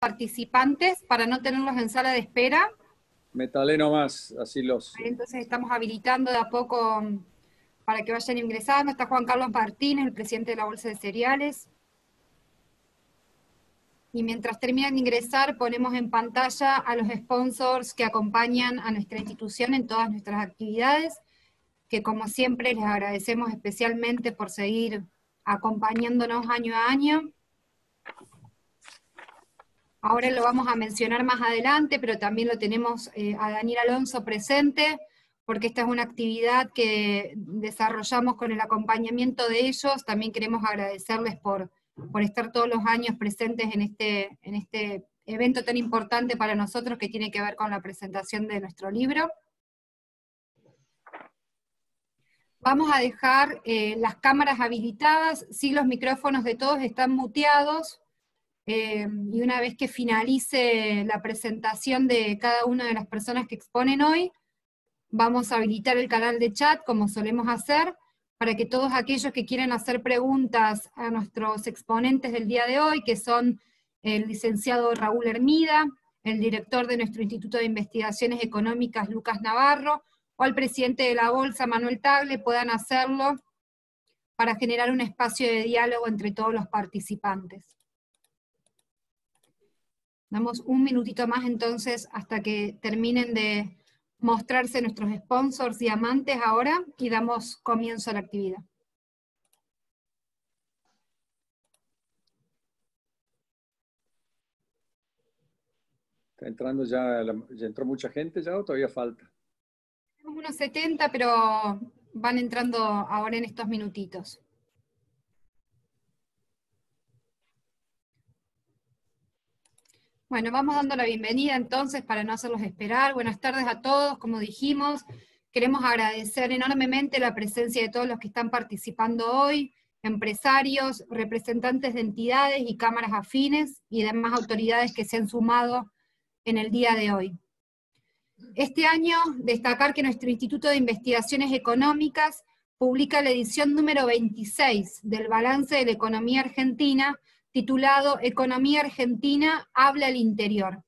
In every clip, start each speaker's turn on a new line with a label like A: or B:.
A: participantes para no tenerlos en sala de espera.
B: Me talé nomás, así los...
A: Entonces estamos habilitando de a poco para que vayan ingresando. Está Juan Carlos Martínez, el presidente de la Bolsa de Cereales. Y mientras terminan de ingresar, ponemos en pantalla a los sponsors que acompañan a nuestra institución en todas nuestras actividades, que como siempre les agradecemos especialmente por seguir acompañándonos año a año. Ahora lo vamos a mencionar más adelante, pero también lo tenemos a Daniel Alonso presente, porque esta es una actividad que desarrollamos con el acompañamiento de ellos. También queremos agradecerles por estar todos los años presentes en este evento tan importante para nosotros, que tiene que ver con la presentación de nuestro libro. Vamos a dejar las cámaras habilitadas, sí, los micrófonos de todos están muteados, y una vez que finalice la presentación de cada una de las personas que exponen hoy, vamos a habilitar el canal de chat, como solemos hacer, para que todos aquellos que quieran hacer preguntas a nuestros exponentes del día de hoy, que son el licenciado Raúl Hermida, el director de nuestro Instituto de Investigaciones Económicas, Lucas Navarro, o al presidente de la Bolsa, Manuel Tagle, puedan hacerlo para generar un espacio de diálogo entre todos los participantes. Damos un minutito más entonces hasta que terminen de mostrarse nuestros sponsors diamantes ahora, y damos comienzo a la actividad.
B: ¿Está entrando ya entró mucha gente ya o todavía falta?
A: Tenemos unos 70, pero van entrando ahora en estos minutitos. Bueno, vamos dando la bienvenida entonces para no hacerlos esperar. Buenas tardes a todos, como dijimos. Queremos agradecer enormemente la presencia de todos los que están participando hoy, empresarios, representantes de entidades y cámaras afines, y demás autoridades que se han sumado en el día de hoy. Este año, destacar que nuestro Instituto de Investigaciones Económicas publica la edición número 26 del Balance de la Economía Argentina, titulado Economía Argentina, habla al interior.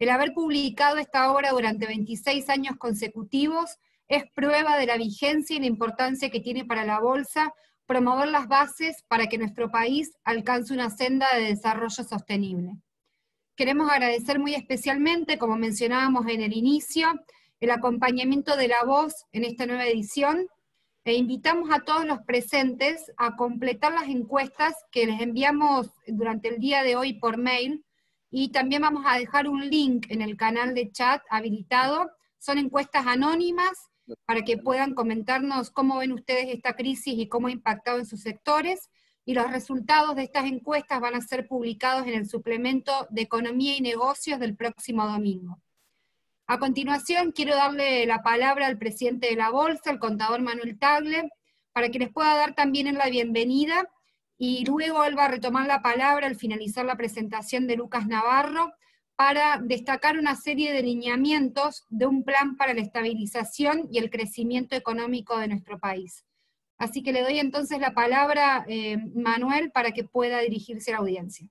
A: El haber publicado esta obra durante 26 años consecutivos es prueba de la vigencia y la importancia que tiene para la Bolsa promover las bases para que nuestro país alcance una senda de desarrollo sostenible. Queremos agradecer muy especialmente, como mencionábamos en el inicio, el acompañamiento de La Voz en esta nueva edición, e invitamos a todos los presentes a completar las encuestas que les enviamos durante el día de hoy por mail, y también vamos a dejar un link en el canal de chat habilitado. Son encuestas anónimas para que puedan comentarnos cómo ven ustedes esta crisis y cómo ha impactado en sus sectores, y los resultados de estas encuestas van a ser publicados en el suplemento de Economía y Negocios del próximo domingo. A continuación, quiero darle la palabra al presidente de la Bolsa, el contador Manuel Tagle, para que les pueda dar también la bienvenida, y luego él va a retomar la palabra al finalizar la presentación de Lucas Navarro, para destacar una serie de lineamientos de un plan para la estabilización y el crecimiento económico de nuestro país. Así que le doy entonces la palabra, Manuel, para que pueda dirigirse a la audiencia.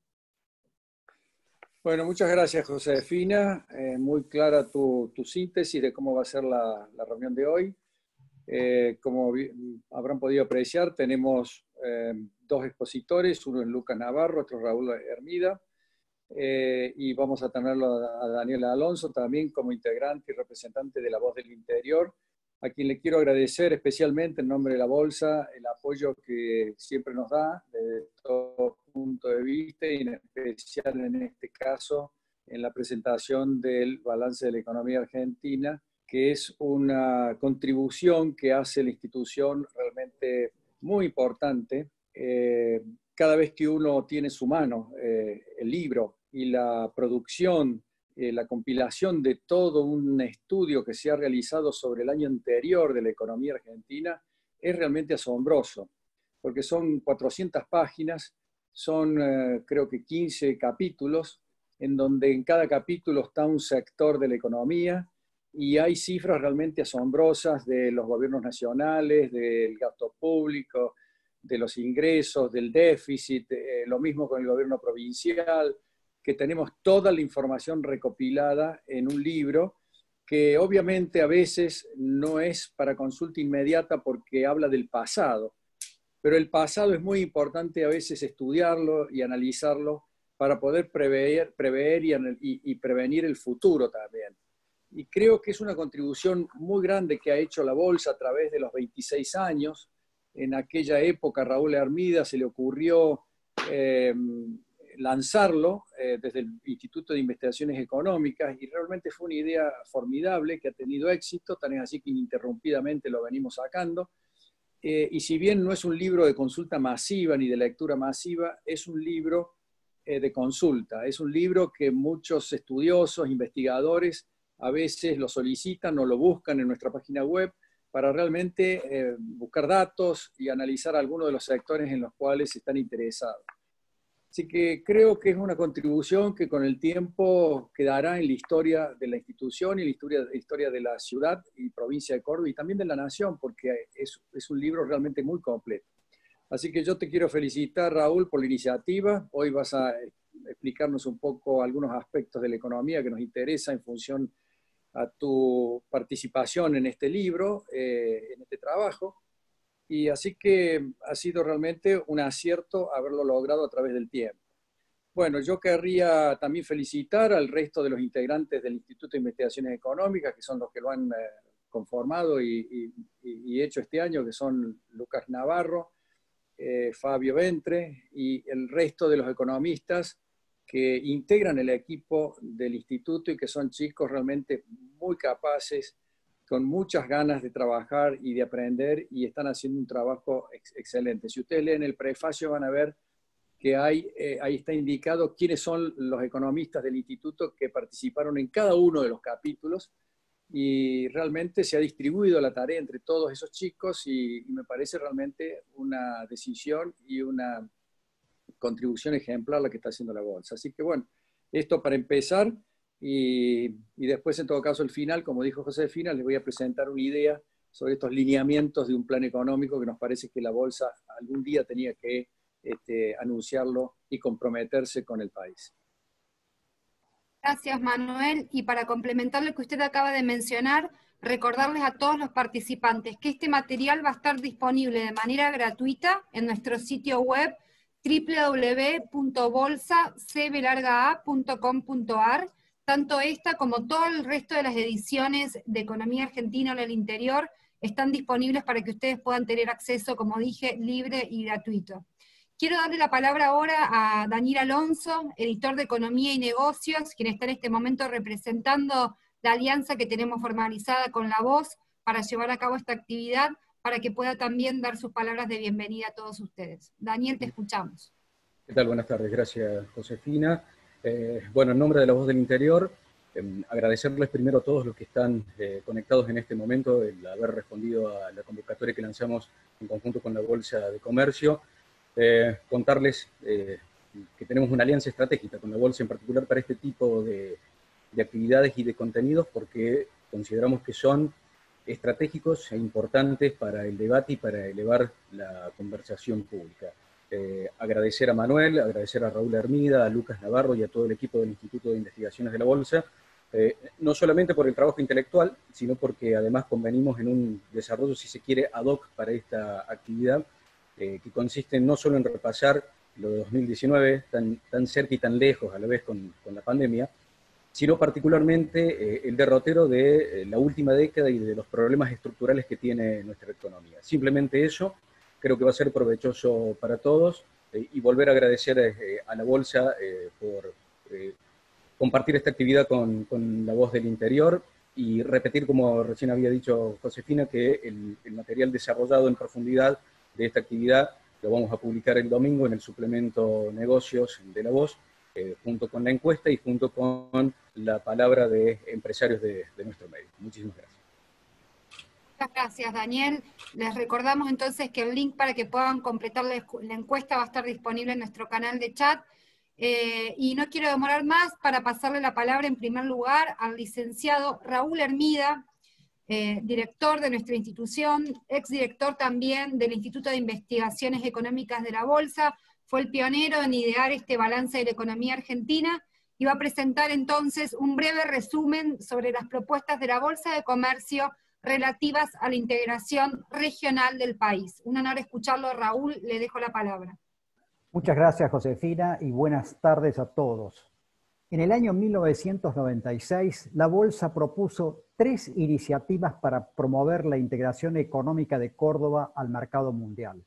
B: Bueno, muchas gracias, Josefina. Muy clara tu síntesis de cómo va a ser la reunión de hoy. Como habrán podido apreciar, tenemos dos expositores, uno es Lucas Navarro, otro Raúl Hermida, y vamos a tenerlo a Daniel Alonso también como integrante y representante de La Voz del Interior, a quien le quiero agradecer especialmente en nombre de la Bolsa el apoyo que siempre nos da desde todo punto de vista, y en especial en este caso en la presentación del balance de la economía argentina, que es una contribución que hace la institución realmente muy importante. Cada vez que uno tiene en su mano el libro y la producción, la compilación de todo un estudio que se ha realizado sobre el año anterior de la economía argentina, es realmente asombroso, porque son 400 páginas, son creo que 15 capítulos, en donde en cada capítulo está un sector de la economía, y hay cifras realmente asombrosas de los gobiernos nacionales, del gasto público, de los ingresos, del déficit, lo mismo con el gobierno provincial, que tenemos toda la información recopilada en un libro que obviamente a veces no es para consulta inmediata porque habla del pasado, pero el pasado es muy importante a veces estudiarlo y analizarlo para poder prever y prevenir el futuro también. Y creo que es una contribución muy grande que ha hecho la Bolsa a través de los 26 años. En aquella época, Raúl Hermida se le ocurrió lanzarlo desde el Instituto de Investigaciones Económicas y realmente fue una idea formidable que ha tenido éxito, tan es así que ininterrumpidamente lo venimos sacando. Y si bien no es un libro de consulta masiva ni de lectura masiva, es un libro de consulta. Es un libro que muchos estudiosos, investigadores, a veces lo solicitan o lo buscan en nuestra página web para realmente buscar datos y analizar algunos de los sectores en los cuales están interesados. Así que creo que es una contribución que con el tiempo quedará en la historia de la institución y en la historia de la ciudad y provincia de Córdoba y también de la nación, porque es un libro realmente muy completo. Así que yo te quiero felicitar, Raúl, por la iniciativa. Hoy vas a explicarnos un poco algunos aspectos de la economía que nos interesa en función a tu participación en este libro, en este trabajo. Y así que ha sido realmente un acierto haberlo logrado a través del tiempo. Bueno, yo querría también felicitar al resto de los integrantes del Instituto de Investigaciones Económicas, que son los que lo han conformado y hecho este año, que son Lucas Navarro, Fabio Ventre y el resto de los economistas que integran el equipo del instituto y que son chicos realmente muy capaces, con muchas ganas de trabajar y de aprender y están haciendo un trabajo excelente. Si ustedes leen el prefacio van a ver que ahí está indicado quiénes son los economistas del instituto que participaron en cada uno de los capítulos y realmente se ha distribuido la tarea entre todos esos chicos y me parece realmente una decisión y una contribución ejemplar la que está haciendo la Bolsa. Así que bueno, esto para empezar y después en todo caso el final, como dijo Josefina, les voy a presentar una idea sobre estos lineamientos de un plan económico que nos parece que la Bolsa algún día tenía que anunciarlo y comprometerse con el país.
A: Gracias, Manuel. Y para complementar lo que usted acaba de mencionar, recordarles a todos los participantes que este material va a estar disponible de manera gratuita en nuestro sitio web www.bolsacb.com.ar. Tanto esta como todo el resto de las ediciones de Economía Argentina en el interior están disponibles para que ustedes puedan tener acceso, como dije, libre y gratuito. Quiero darle la palabra ahora a Daniel Alonso, editor de Economía y Negocios, quien está en este momento representando la alianza que tenemos formalizada con La Voz para llevar a cabo esta actividad, para que pueda también dar sus palabras de bienvenida a todos ustedes. Daniel, te escuchamos.
C: ¿Qué tal? Buenas tardes. Gracias, Josefina. Bueno, en nombre de La Voz del Interior, agradecerles primero a todos los que están conectados en este momento, el haber respondido a la convocatoria que lanzamos en conjunto con la Bolsa de Comercio. Contarles que tenemos una alianza estratégica con la Bolsa en particular para este tipo de actividades y de contenidos porque consideramos que son estratégicos e importantes para el debate y para elevar la conversación pública. Agradecer a Manuel, agradecer a Raúl Hermida, a Lucas Navarro y a todo el equipo del Instituto de Investigaciones de la Bolsa, no solamente por el trabajo intelectual, sino porque además convenimos en un desarrollo, si se quiere, ad hoc para esta actividad, que consiste no solo en repasar lo de 2019, tan cerca y tan lejos a la vez con la pandemia, sino particularmente el derrotero de la última década y de los problemas estructurales que tiene nuestra economía. Simplemente eso creo que va a ser provechoso para todos y volver a agradecer a la Bolsa por compartir esta actividad con La Voz del Interior y repetir, como recién había dicho Josefina, que el material desarrollado en profundidad de esta actividad lo vamos a publicar el domingo en el suplemento Negocios de La Voz, junto con la encuesta y junto con la palabra de empresarios de nuestro medio. Muchísimas gracias.
A: Muchas gracias, Daniel. Les recordamos entonces que el link para que puedan completar la encuesta va a estar disponible en nuestro canal de chat. Y no quiero demorar más para pasarle la palabra en primer lugar al licenciado Raúl Hermida, director de nuestra institución, exdirector también del Instituto de Investigaciones Económicas de la Bolsa, fue el pionero en idear este balance de la economía argentina, y va a presentar entonces un breve resumen sobre las propuestas de la Bolsa de Comercio relativas a la integración regional del país. Un honor escucharlo, Raúl, le dejo la palabra.
D: Muchas gracias, Josefina, y buenas tardes a todos. En el año 1996, la Bolsa propuso 3 iniciativas para promover la integración económica de Córdoba al mercado mundial.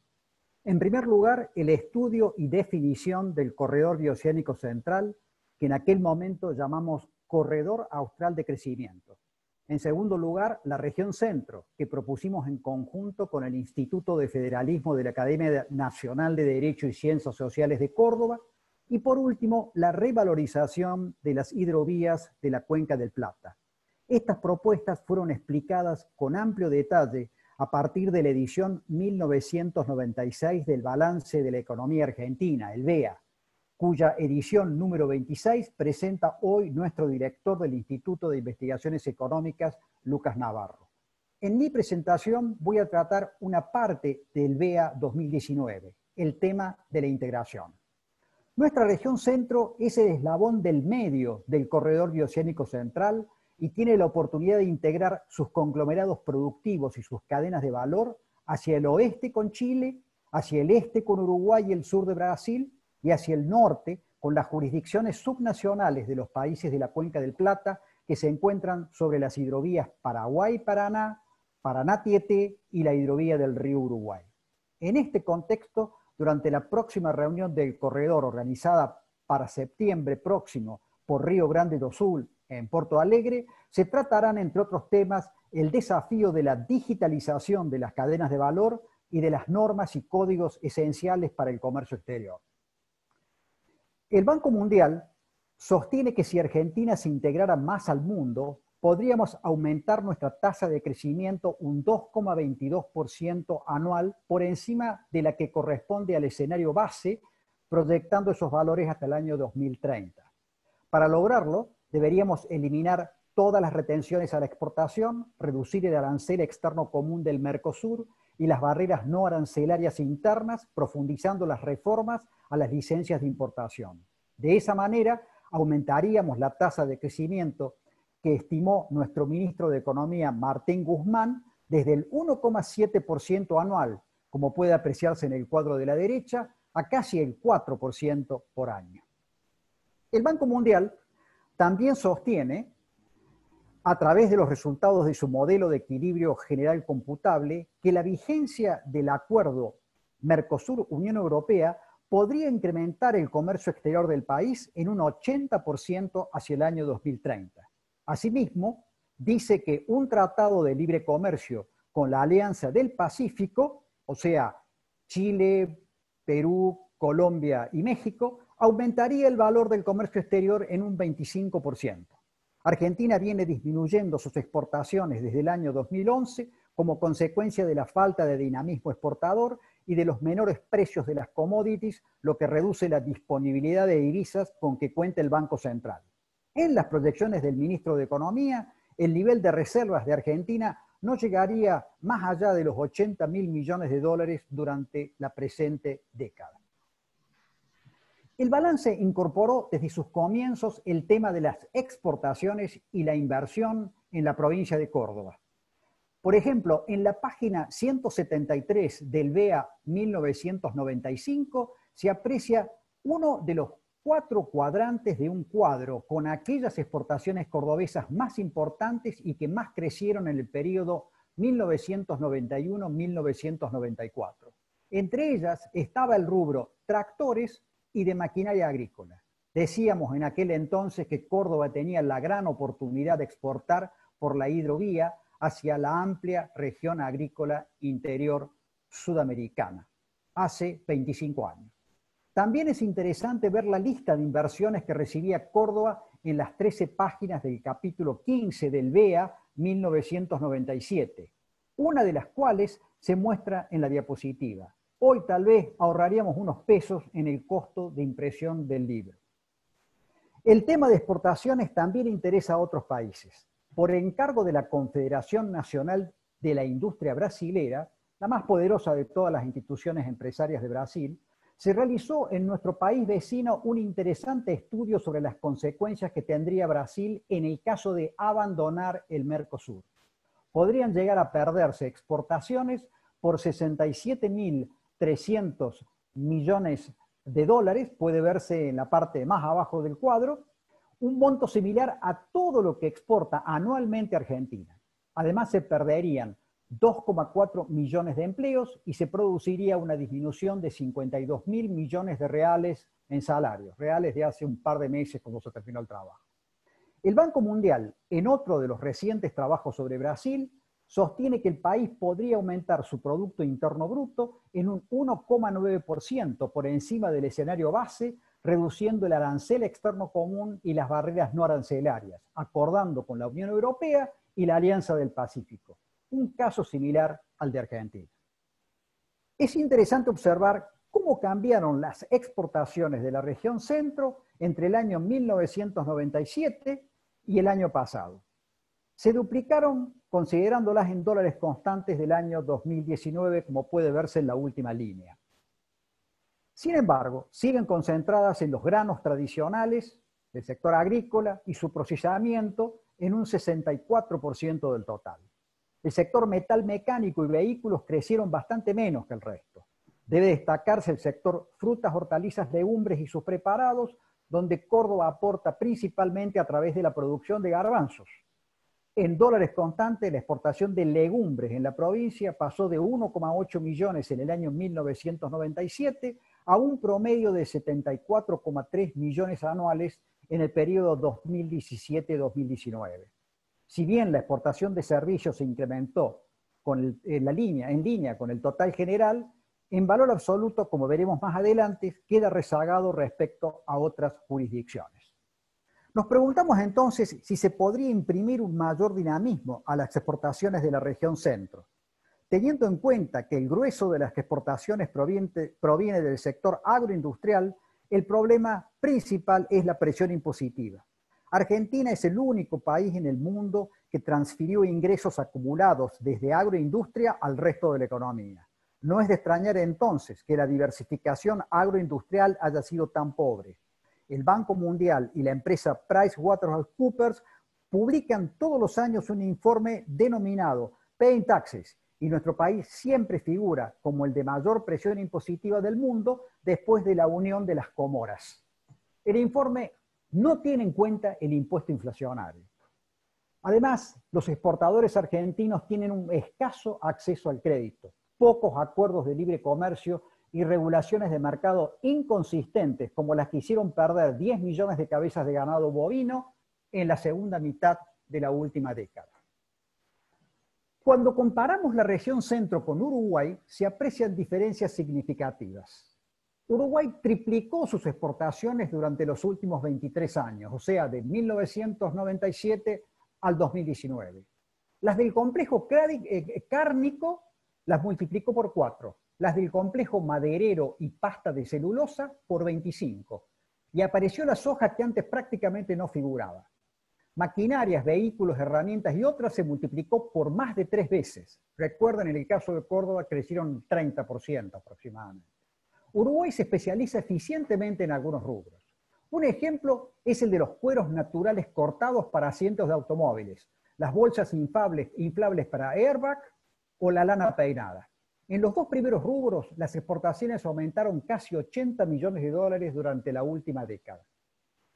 D: En primer lugar, el estudio y definición del Corredor Bioceánico Central, que en aquel momento llamamos Corredor Austral de Crecimiento. En segundo lugar, la región centro, que propusimos en conjunto con el Instituto de Federalismo de la Academia Nacional de Derecho y Ciencias Sociales de Córdoba, y por último, la revalorización de las hidrovías de la Cuenca del Plata. Estas propuestas fueron explicadas con amplio detalle a partir de la edición 1996 del Balance de la Economía Argentina, el BEA, cuya edición número 26 presenta hoy nuestro director del Instituto de Investigaciones Económicas, Lucas Navarro. En mi presentación voy a tratar una parte del BEA 2019, el tema de la integración. Nuestra región centro es el eslabón del medio del Corredor Bioceánico Central y tiene la oportunidad de integrar sus conglomerados productivos y sus cadenas de valor hacia el oeste con Chile, hacia el este con Uruguay y el sur de Brasil, y hacia el norte con las jurisdicciones subnacionales de los países de la Cuenca del Plata que se encuentran sobre las hidrovías Paraguay-Paraná, Paraná-Tieté y la hidrovía del río Uruguay. En este contexto, durante la próxima reunión del corredor organizada para septiembre próximo por Río Grande do Sul en Porto Alegre, se tratarán, entre otros temas, el desafío de la digitalización de las cadenas de valor y de las normas y códigos esenciales para el comercio exterior. El Banco Mundial sostiene que si Argentina se integrara más al mundo, podríamos aumentar nuestra tasa de crecimiento un 2,22% anual por encima de la que corresponde al escenario base, proyectando esos valores hasta el año 2030. Para lograrlo, deberíamos eliminar todas las retenciones a la exportación, reducir el arancel externo común del Mercosur y las barreras no arancelarias internas, profundizando las reformas a las licencias de importación. De esa manera, aumentaríamos la tasa de crecimiento que estimó nuestro ministro de Economía, Martín Guzmán, desde el 1,7% anual, como puede apreciarse en el cuadro de la derecha, a casi el 4% por año. El Banco Mundial también sostiene, a través de los resultados de su modelo de equilibrio general computable, que la vigencia del acuerdo Mercosur-Unión Europea podría incrementar el comercio exterior del país en un 80% hacia el año 2030. Asimismo, dice que un tratado de libre comercio con la Alianza del Pacífico, o sea, Chile, Perú, Colombia y México, aumentaría el valor del comercio exterior en un 25%. Argentina viene disminuyendo sus exportaciones desde el año 2011 como consecuencia de la falta de dinamismo exportador y de los menores precios de las commodities, lo que reduce la disponibilidad de divisas con que cuenta el Banco Central. En las proyecciones del ministro de Economía, el nivel de reservas de Argentina no llegaría más allá de los 80.000 millones de dólares durante la presente década. El balance incorporó desde sus comienzos el tema de las exportaciones y la inversión en la provincia de Córdoba. Por ejemplo, en la página 173 del BEA 1995 se aprecia uno de los 4 cuadrantes de un cuadro con aquellas exportaciones cordobesas más importantes y que más crecieron en el periodo 1991-1994. Entre ellas estaba el rubro tractores y de maquinaria agrícola. Decíamos en aquel entonces que Córdoba tenía la gran oportunidad de exportar por la hidrovía hacia la amplia región agrícola interior sudamericana, hace 25 años. También es interesante ver la lista de inversiones que recibía Córdoba en las 13 páginas del capítulo 15 del BEA 1997, una de las cuales se muestra en la diapositiva. Hoy tal vez ahorraríamos unos pesos en el costo de impresión del libro. El tema de exportaciones también interesa a otros países. Por encargo de la Confederación Nacional de la Industria Brasilera, la más poderosa de todas las instituciones empresarias de Brasil, se realizó en nuestro país vecino un interesante estudio sobre las consecuencias que tendría Brasil en el caso de abandonar el Mercosur. Podrían llegar a perderse exportaciones por 67.300 millones de dólares, puede verse en la parte más abajo del cuadro, un monto similar a todo lo que exporta anualmente Argentina. Además, se perderían 2,4 millones de empleos y se produciría una disminución de 52.000 millones de reales en salarios, reales de hace un par de meses cuando se terminó el trabajo. El Banco Mundial, en otro de los recientes trabajos sobre Brasil, sostiene que el país podría aumentar su Producto Interno Bruto en un 1,9% por encima del escenario base, reduciendo el arancel externo común y las barreras no arancelarias, acordando con la Unión Europea y la Alianza del Pacífico. Un caso similar al de Argentina. Es interesante observar cómo cambiaron las exportaciones de la región centro entre el año 1997 y el año pasado. Se duplicaron considerándolas en dólares constantes del año 2019, como puede verse en la última línea. Sin embargo, siguen concentradas en los granos tradicionales del sector agrícola y su procesamiento en un 64% del total. El sector metal mecánico y vehículos crecieron bastante menos que el resto. Debe destacarse el sector frutas, hortalizas, legumbres y sus preparados, donde Córdoba aporta principalmente a través de la producción de garbanzos. En dólares constantes, la exportación de legumbres en la provincia pasó de 1,8 millones en el año 1997 a un promedio de 74,3 millones anuales en el periodo 2017-2019. Si bien la exportación de servicios se incrementó en línea con el total general, en valor absoluto, como veremos más adelante, queda rezagado respecto a otras jurisdicciones. Nos preguntamos entonces si se podría imprimir un mayor dinamismo a las exportaciones de la región centro. Teniendo en cuenta que el grueso de las exportaciones proviene del sector agroindustrial, el problema principal es la presión impositiva. Argentina es el único país en el mundo que transfirió ingresos acumulados desde agroindustria al resto de la economía. No es de extrañar entonces que la diversificación agroindustrial haya sido tan pobre. El Banco Mundial y la empresa PricewaterhouseCoopers publican todos los años un informe denominado Paying Taxes, y nuestro país siempre figura como el de mayor presión impositiva del mundo después de la unión de las Comoras. El informe no tiene en cuenta el impuesto inflacionario. Además, los exportadores argentinos tienen un escaso acceso al crédito, pocos acuerdos de libre comercio y regulaciones de mercado inconsistentes, como las que hicieron perder 10 millones de cabezas de ganado bovino en la segunda mitad de la última década. Cuando comparamos la región centro con Uruguay, se aprecian diferencias significativas. Uruguay triplicó sus exportaciones durante los últimos 23 años, o sea, de 1997 al 2019. Las del complejo cárnico las multiplicó por 4, las del complejo maderero y pasta de celulosa por 25, y apareció la soja que antes prácticamente no figuraba. Maquinarias, vehículos, herramientas y otras se multiplicó por más de 3 veces. Recuerden, en el caso de Córdoba crecieron 30% aproximadamente. Uruguay se especializa eficientemente en algunos rubros. Un ejemplo es el de los cueros naturales cortados para asientos de automóviles, las bolsas inflables para airbag o la lana peinada. En los dos primeros rubros, las exportaciones aumentaron casi 80 millones de dólares durante la última década.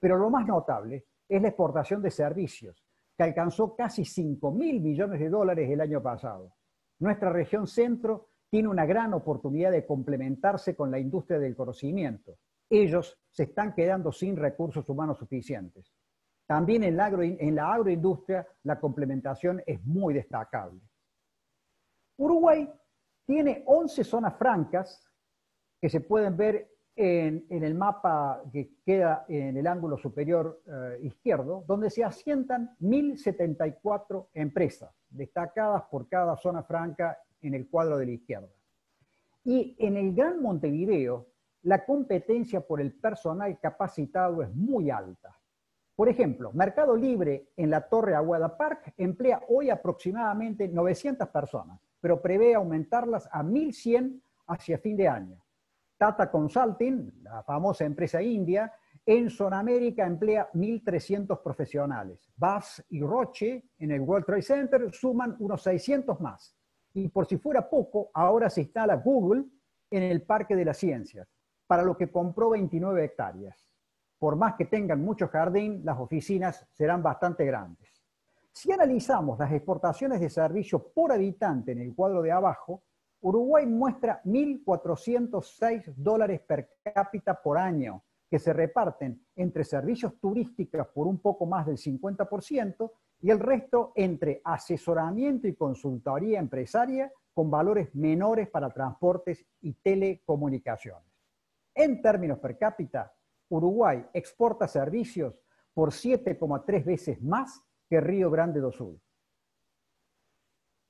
D: Pero lo más notable es la exportación de servicios, que alcanzó casi 5.000 millones de dólares el año pasado. Nuestra región centro tiene una gran oportunidad de complementarse con la industria del conocimiento. Ellos se están quedando sin recursos humanos suficientes. También en la agroindustria la complementación es muy destacable. Uruguay tiene 11 zonas francas que se pueden ver en el mapa que queda en el ángulo superior izquierdo, donde se asientan 1.074 empresas, destacadas por cada zona franca en el cuadro de la izquierda. Y en el Gran Montevideo, la competencia por el personal capacitado es muy alta. Por ejemplo, Mercado Libre en la Torre Aguada Park emplea hoy aproximadamente 900 personas, pero prevé aumentarlas a 1.100 hacia fin de año. Tata Consulting, la famosa empresa india, en Sudamérica emplea 1.300 profesionales. BASF y Roche en el World Trade Center suman unos 600 más. Y por si fuera poco, ahora se instala Google en el Parque de las Ciencias, para lo que compró 29 hectáreas. Por más que tengan mucho jardín, las oficinas serán bastante grandes. Si analizamos las exportaciones de servicios por habitante en el cuadro de abajo, Uruguay muestra $1.406 per cápita por año, que se reparten entre servicios turísticos por un poco más del 50% y el resto entre asesoramiento y consultoría empresaria con valores menores para transportes y telecomunicaciones. En términos per cápita, Uruguay exporta servicios por 7,3 veces más que Río Grande do Sul.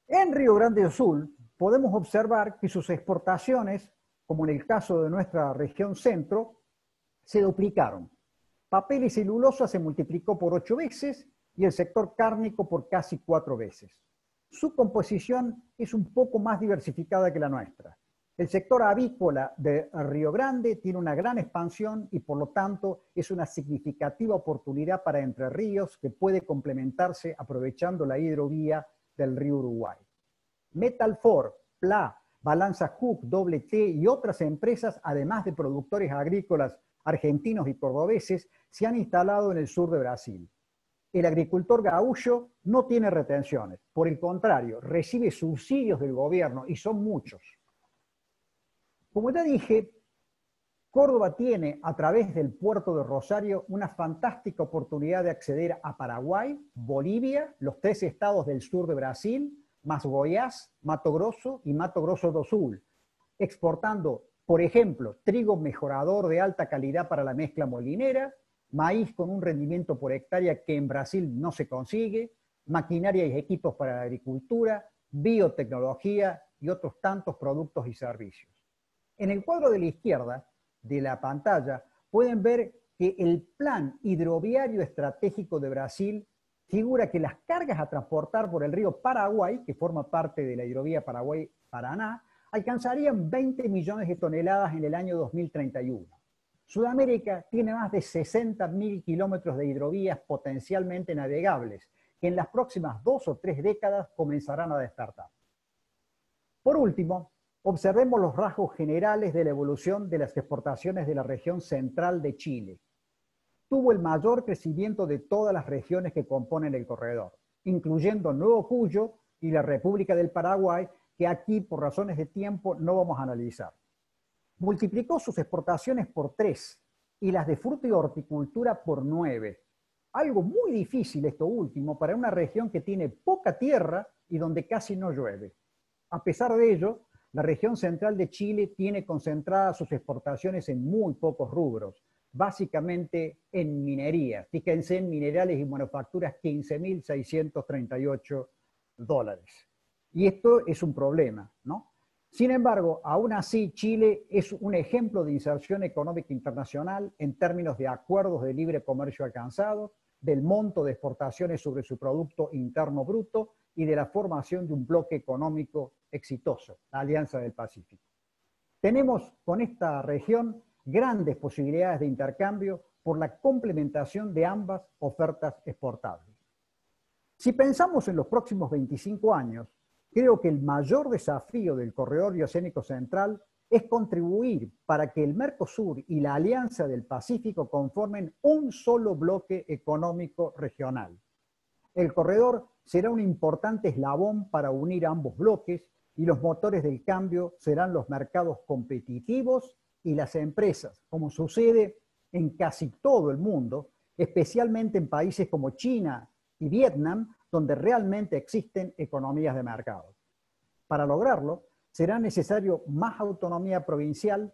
D: En Río Grande do Sul podemos observar que sus exportaciones, como en el caso de nuestra región centro, se duplicaron. Papel y celulosa se multiplicó por 8 veces y el sector cárnico por casi 4 veces. Su composición es un poco más diversificada que la nuestra. El sector avícola de Río Grande tiene una gran expansión y por lo tanto es una significativa oportunidad para Entre Ríos que puede complementarse aprovechando la hidrovía del río Uruguay. Metalfor, PLA, Balanza Cook, Doble T y otras empresas, además de productores agrícolas argentinos y cordobeses, se han instalado en el sur de Brasil. El agricultor gaúcho no tiene retenciones, por el contrario, recibe subsidios del gobierno y son muchos. Como ya dije, Córdoba tiene a través del puerto de Rosario una fantástica oportunidad de acceder a Paraguay, Bolivia, los 3 estados del sur de Brasil, más Goiás, Mato Grosso y Mato Grosso do Sul, exportando, por ejemplo, trigo mejorador de alta calidad para la mezcla molinera, maíz con un rendimiento por hectárea que en Brasil no se consigue, maquinaria y equipos para la agricultura, biotecnología y otros tantos productos y servicios. En el cuadro de la izquierda de la pantalla pueden ver que el Plan Hidroviario Estratégico de Brasil figura que las cargas a transportar por el río Paraguay, que forma parte de la hidrovía Paraguay-Paraná, alcanzarían 20 millones de toneladas en el año 2031. Sudamérica tiene más de 60.000 kilómetros de hidrovías potencialmente navegables, que en las próximas 2 o 3 décadas comenzarán a despertar. Por último, observemos los rasgos generales de la evolución de las exportaciones de la región central de Chile. Tuvo el mayor crecimiento de todas las regiones que componen el corredor, incluyendo Nuevo Cuyo y la República del Paraguay, que aquí por razones de tiempo no vamos a analizar. Multiplicó sus exportaciones por 3 y las de fruta y horticultura por 9. Algo muy difícil esto último para una región que tiene poca tierra y donde casi no llueve. A pesar de ello, la región central de Chile tiene concentradas sus exportaciones en muy pocos rubros, básicamente en minería. Fíjense en minerales y manufacturas, $15.638. Y esto es un problema, ¿no? Sin embargo, aún así, Chile es un ejemplo de inserción económica internacional en términos de acuerdos de libre comercio alcanzados, del monto de exportaciones sobre su Producto Interno Bruto y de la formación de un bloque económico exitoso, la Alianza del Pacífico. Tenemos con esta región grandes posibilidades de intercambio por la complementación de ambas ofertas exportables. Si pensamos en los próximos 25 años, creo que el mayor desafío del corredor bioceánico central es contribuir para que el Mercosur y la Alianza del Pacífico conformen un solo bloque económico regional. El corredor será un importante eslabón para unir ambos bloques y los motores del cambio serán los mercados competitivos y las empresas, como sucede en casi todo el mundo, especialmente en países como China y Vietnam, donde realmente existen economías de mercado. Para lograrlo, será necesario más autonomía provincial,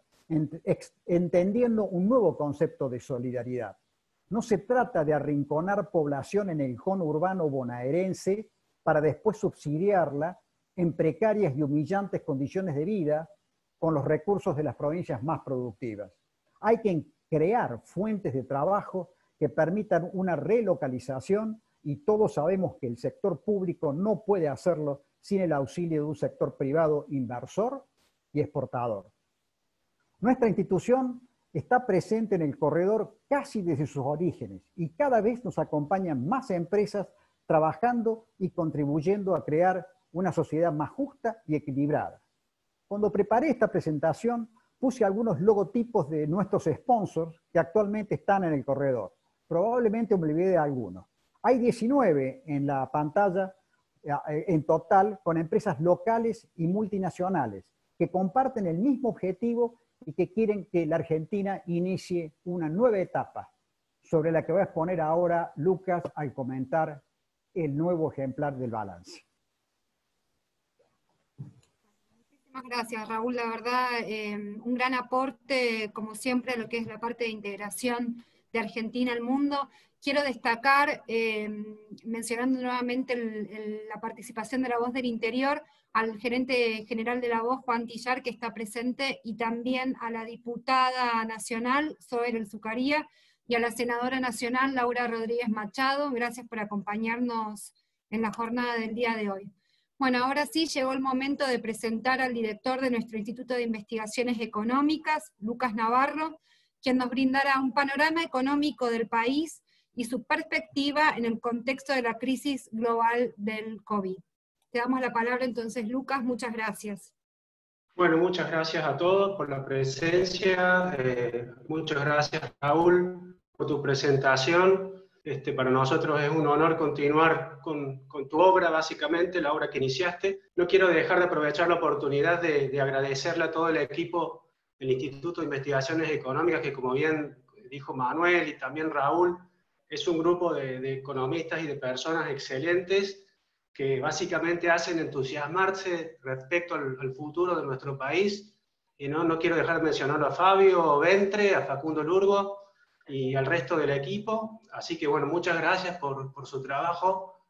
D: entendiendo un nuevo concepto de solidaridad. No se trata de arrinconar población en el conurbano bonaerense para después subsidiarla en precarias y humillantes condiciones de vida con los recursos de las provincias más productivas. Hay que crear fuentes de trabajo que permitan una relocalización y todos sabemos que el sector público no puede hacerlo sin el auxilio de un sector privado inversor y exportador. Nuestra institución está presente en el corredor casi desde sus orígenes y cada vez nos acompañan más empresas trabajando y contribuyendo a crear una sociedad más justa y equilibrada. Cuando preparé esta presentación, puse algunos logotipos de nuestros sponsors que actualmente están en el corredor. Probablemente me olvidé de algunos. Hay 19 en la pantalla en total con empresas locales y multinacionales que comparten el mismo objetivo y que quieren que la Argentina inicie una nueva etapa, sobre la que voy a exponer ahora Lucas al comentar el nuevo ejemplar del balance.
A: Muchísimas gracias, Raúl. La verdad, un gran aporte, como siempre, a lo que es la parte de integración de Argentina al mundo. Quiero destacar, mencionando nuevamente la participación de La Voz del Interior, al gerente general de La Voz, Juan Tillar, que está presente, y también a la diputada nacional, Zoe El Zucaría, y a la senadora nacional, Laura Rodríguez Machado. Gracias por acompañarnos en la jornada del día de hoy. Bueno, ahora sí llegó el momento de presentar al director de nuestro Instituto de Investigaciones Económicas, Lucas Navarro, quien nos brindará un panorama económico del país y su perspectiva en el contexto de la crisis global del COVID. Te damos la palabra entonces, Lucas, muchas gracias.
E: Bueno, muchas gracias a todos por la presencia, muchas gracias, Raúl, por tu presentación. Para nosotros es un honor continuar con tu obra, básicamente, la obra que iniciaste. No quiero dejar de aprovechar la oportunidad de agradecerle a todo el equipo del Instituto de Investigaciones Económicas, que como bien dijo Manuel y también Raúl, es un grupo de economistas y de personas excelentes que básicamente hacen entusiasmarse respecto al futuro de nuestro país. Y no quiero dejar de mencionar a Fabio Ventre, a Facundo Lurgo y al resto del equipo. Así que bueno, muchas gracias por su trabajo,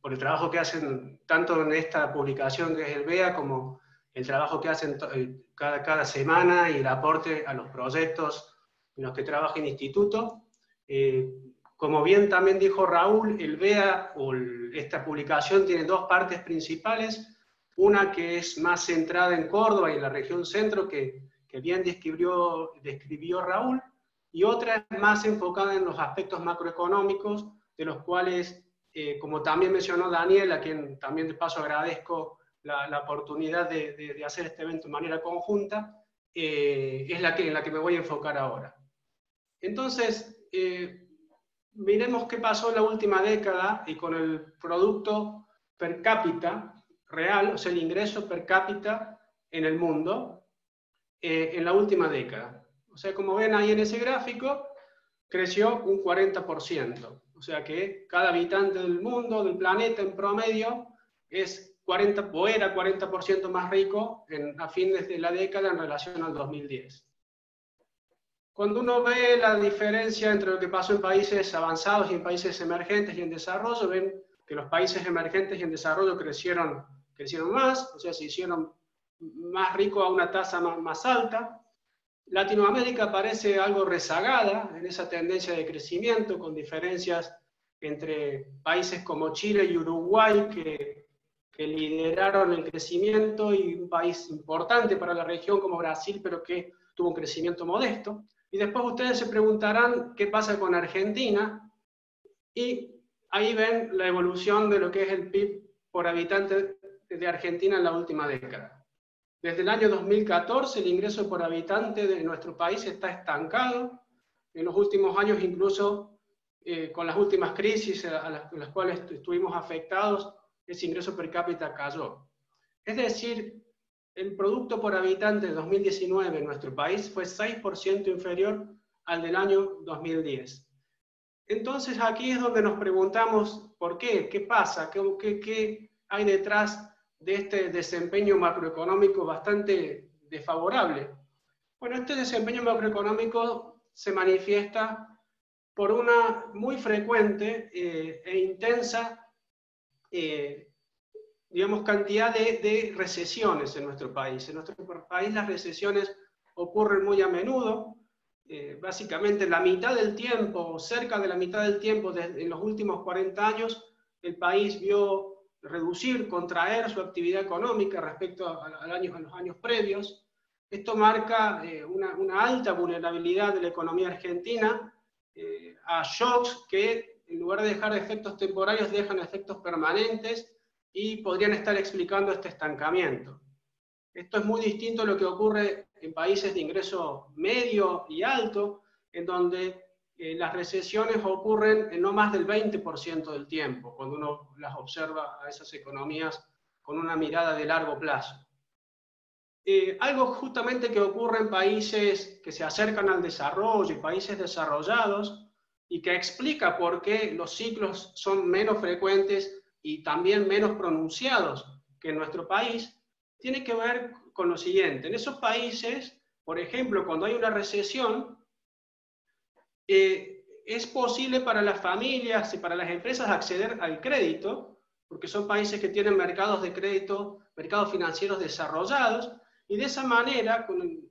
E: por el trabajo que hacen tanto en esta publicación que es el BEA, como el trabajo que hacen cada semana y el aporte a los proyectos en los que trabaja el instituto. Como bien también dijo Raúl, el BEA, esta publicación tiene dos partes principales, una que es más centrada en Córdoba y en la región centro, que bien describió Raúl, y otra es más enfocada en los aspectos macroeconómicos, de los cuales, como también mencionó Daniel, a quien también de paso agradezco la oportunidad de hacer este evento de manera conjunta, es en la que me voy a enfocar ahora. Entonces, miremos qué pasó en la última década y con el producto per cápita real, o sea, el ingreso per cápita en el mundo, en la última década. O sea, como ven ahí en ese gráfico, creció un 40%. O sea que cada habitante del mundo, del planeta en promedio, es 40, o era 40% más rico a fines de la década en relación al 2010. Cuando uno ve la diferencia entre lo que pasó en países avanzados y en países emergentes y en desarrollo, ven que los países emergentes y en desarrollo crecieron más, o sea, se hicieron más ricos a una tasa más alta. Latinoamérica parece algo rezagada en esa tendencia de crecimiento, con diferencias entre países como Chile y Uruguay, que lideraron el crecimiento, y un país importante para la región como Brasil, pero que tuvo un crecimiento modesto. Y después ustedes se preguntarán qué pasa con Argentina, y ahí ven la evolución de lo que es el PIB por habitante de Argentina en la última década. Desde el año 2014 el ingreso por habitante de nuestro país está estancado. En los últimos años, incluso con las últimas crisis a las cuales estuvimos afectados, ese ingreso per cápita cayó. Es decir, el producto por habitante de 2019 en nuestro país fue 6% inferior al del año 2010. Entonces aquí es donde nos preguntamos por qué, qué pasa, qué hay detrás de este desempeño macroeconómico bastante desfavorable. Bueno, este desempeño macroeconómico se manifiesta por una muy frecuente e intensa digamos, cantidad de recesiones en nuestro país. En nuestro país las recesiones ocurren muy a menudo. Básicamente la mitad del tiempo, cerca de la mitad del tiempo, en los últimos 40 años, el país vio reducir, contraer su actividad económica respecto a los años previos. Esto marca una alta vulnerabilidad de la economía argentina a shocks que, en lugar de dejar efectos temporarios, dejan efectos permanentes y podrían estar explicando este estancamiento. Esto es muy distinto a lo que ocurre en países de ingreso medio y alto, en donde las recesiones ocurren en no más del 20% del tiempo, cuando uno las observa a esas economías con una mirada de largo plazo. Algo justamente que ocurre en países que se acercan al desarrollo y países desarrollados, y que explica por qué los ciclos son menos frecuentes y también menos pronunciados que en nuestro país, tiene que ver con lo siguiente. En esos países, por ejemplo, cuando hay una recesión, es posible para las familias y para las empresas acceder al crédito, porque son países que tienen mercados de crédito, mercados financieros desarrollados, y de esa manera, con el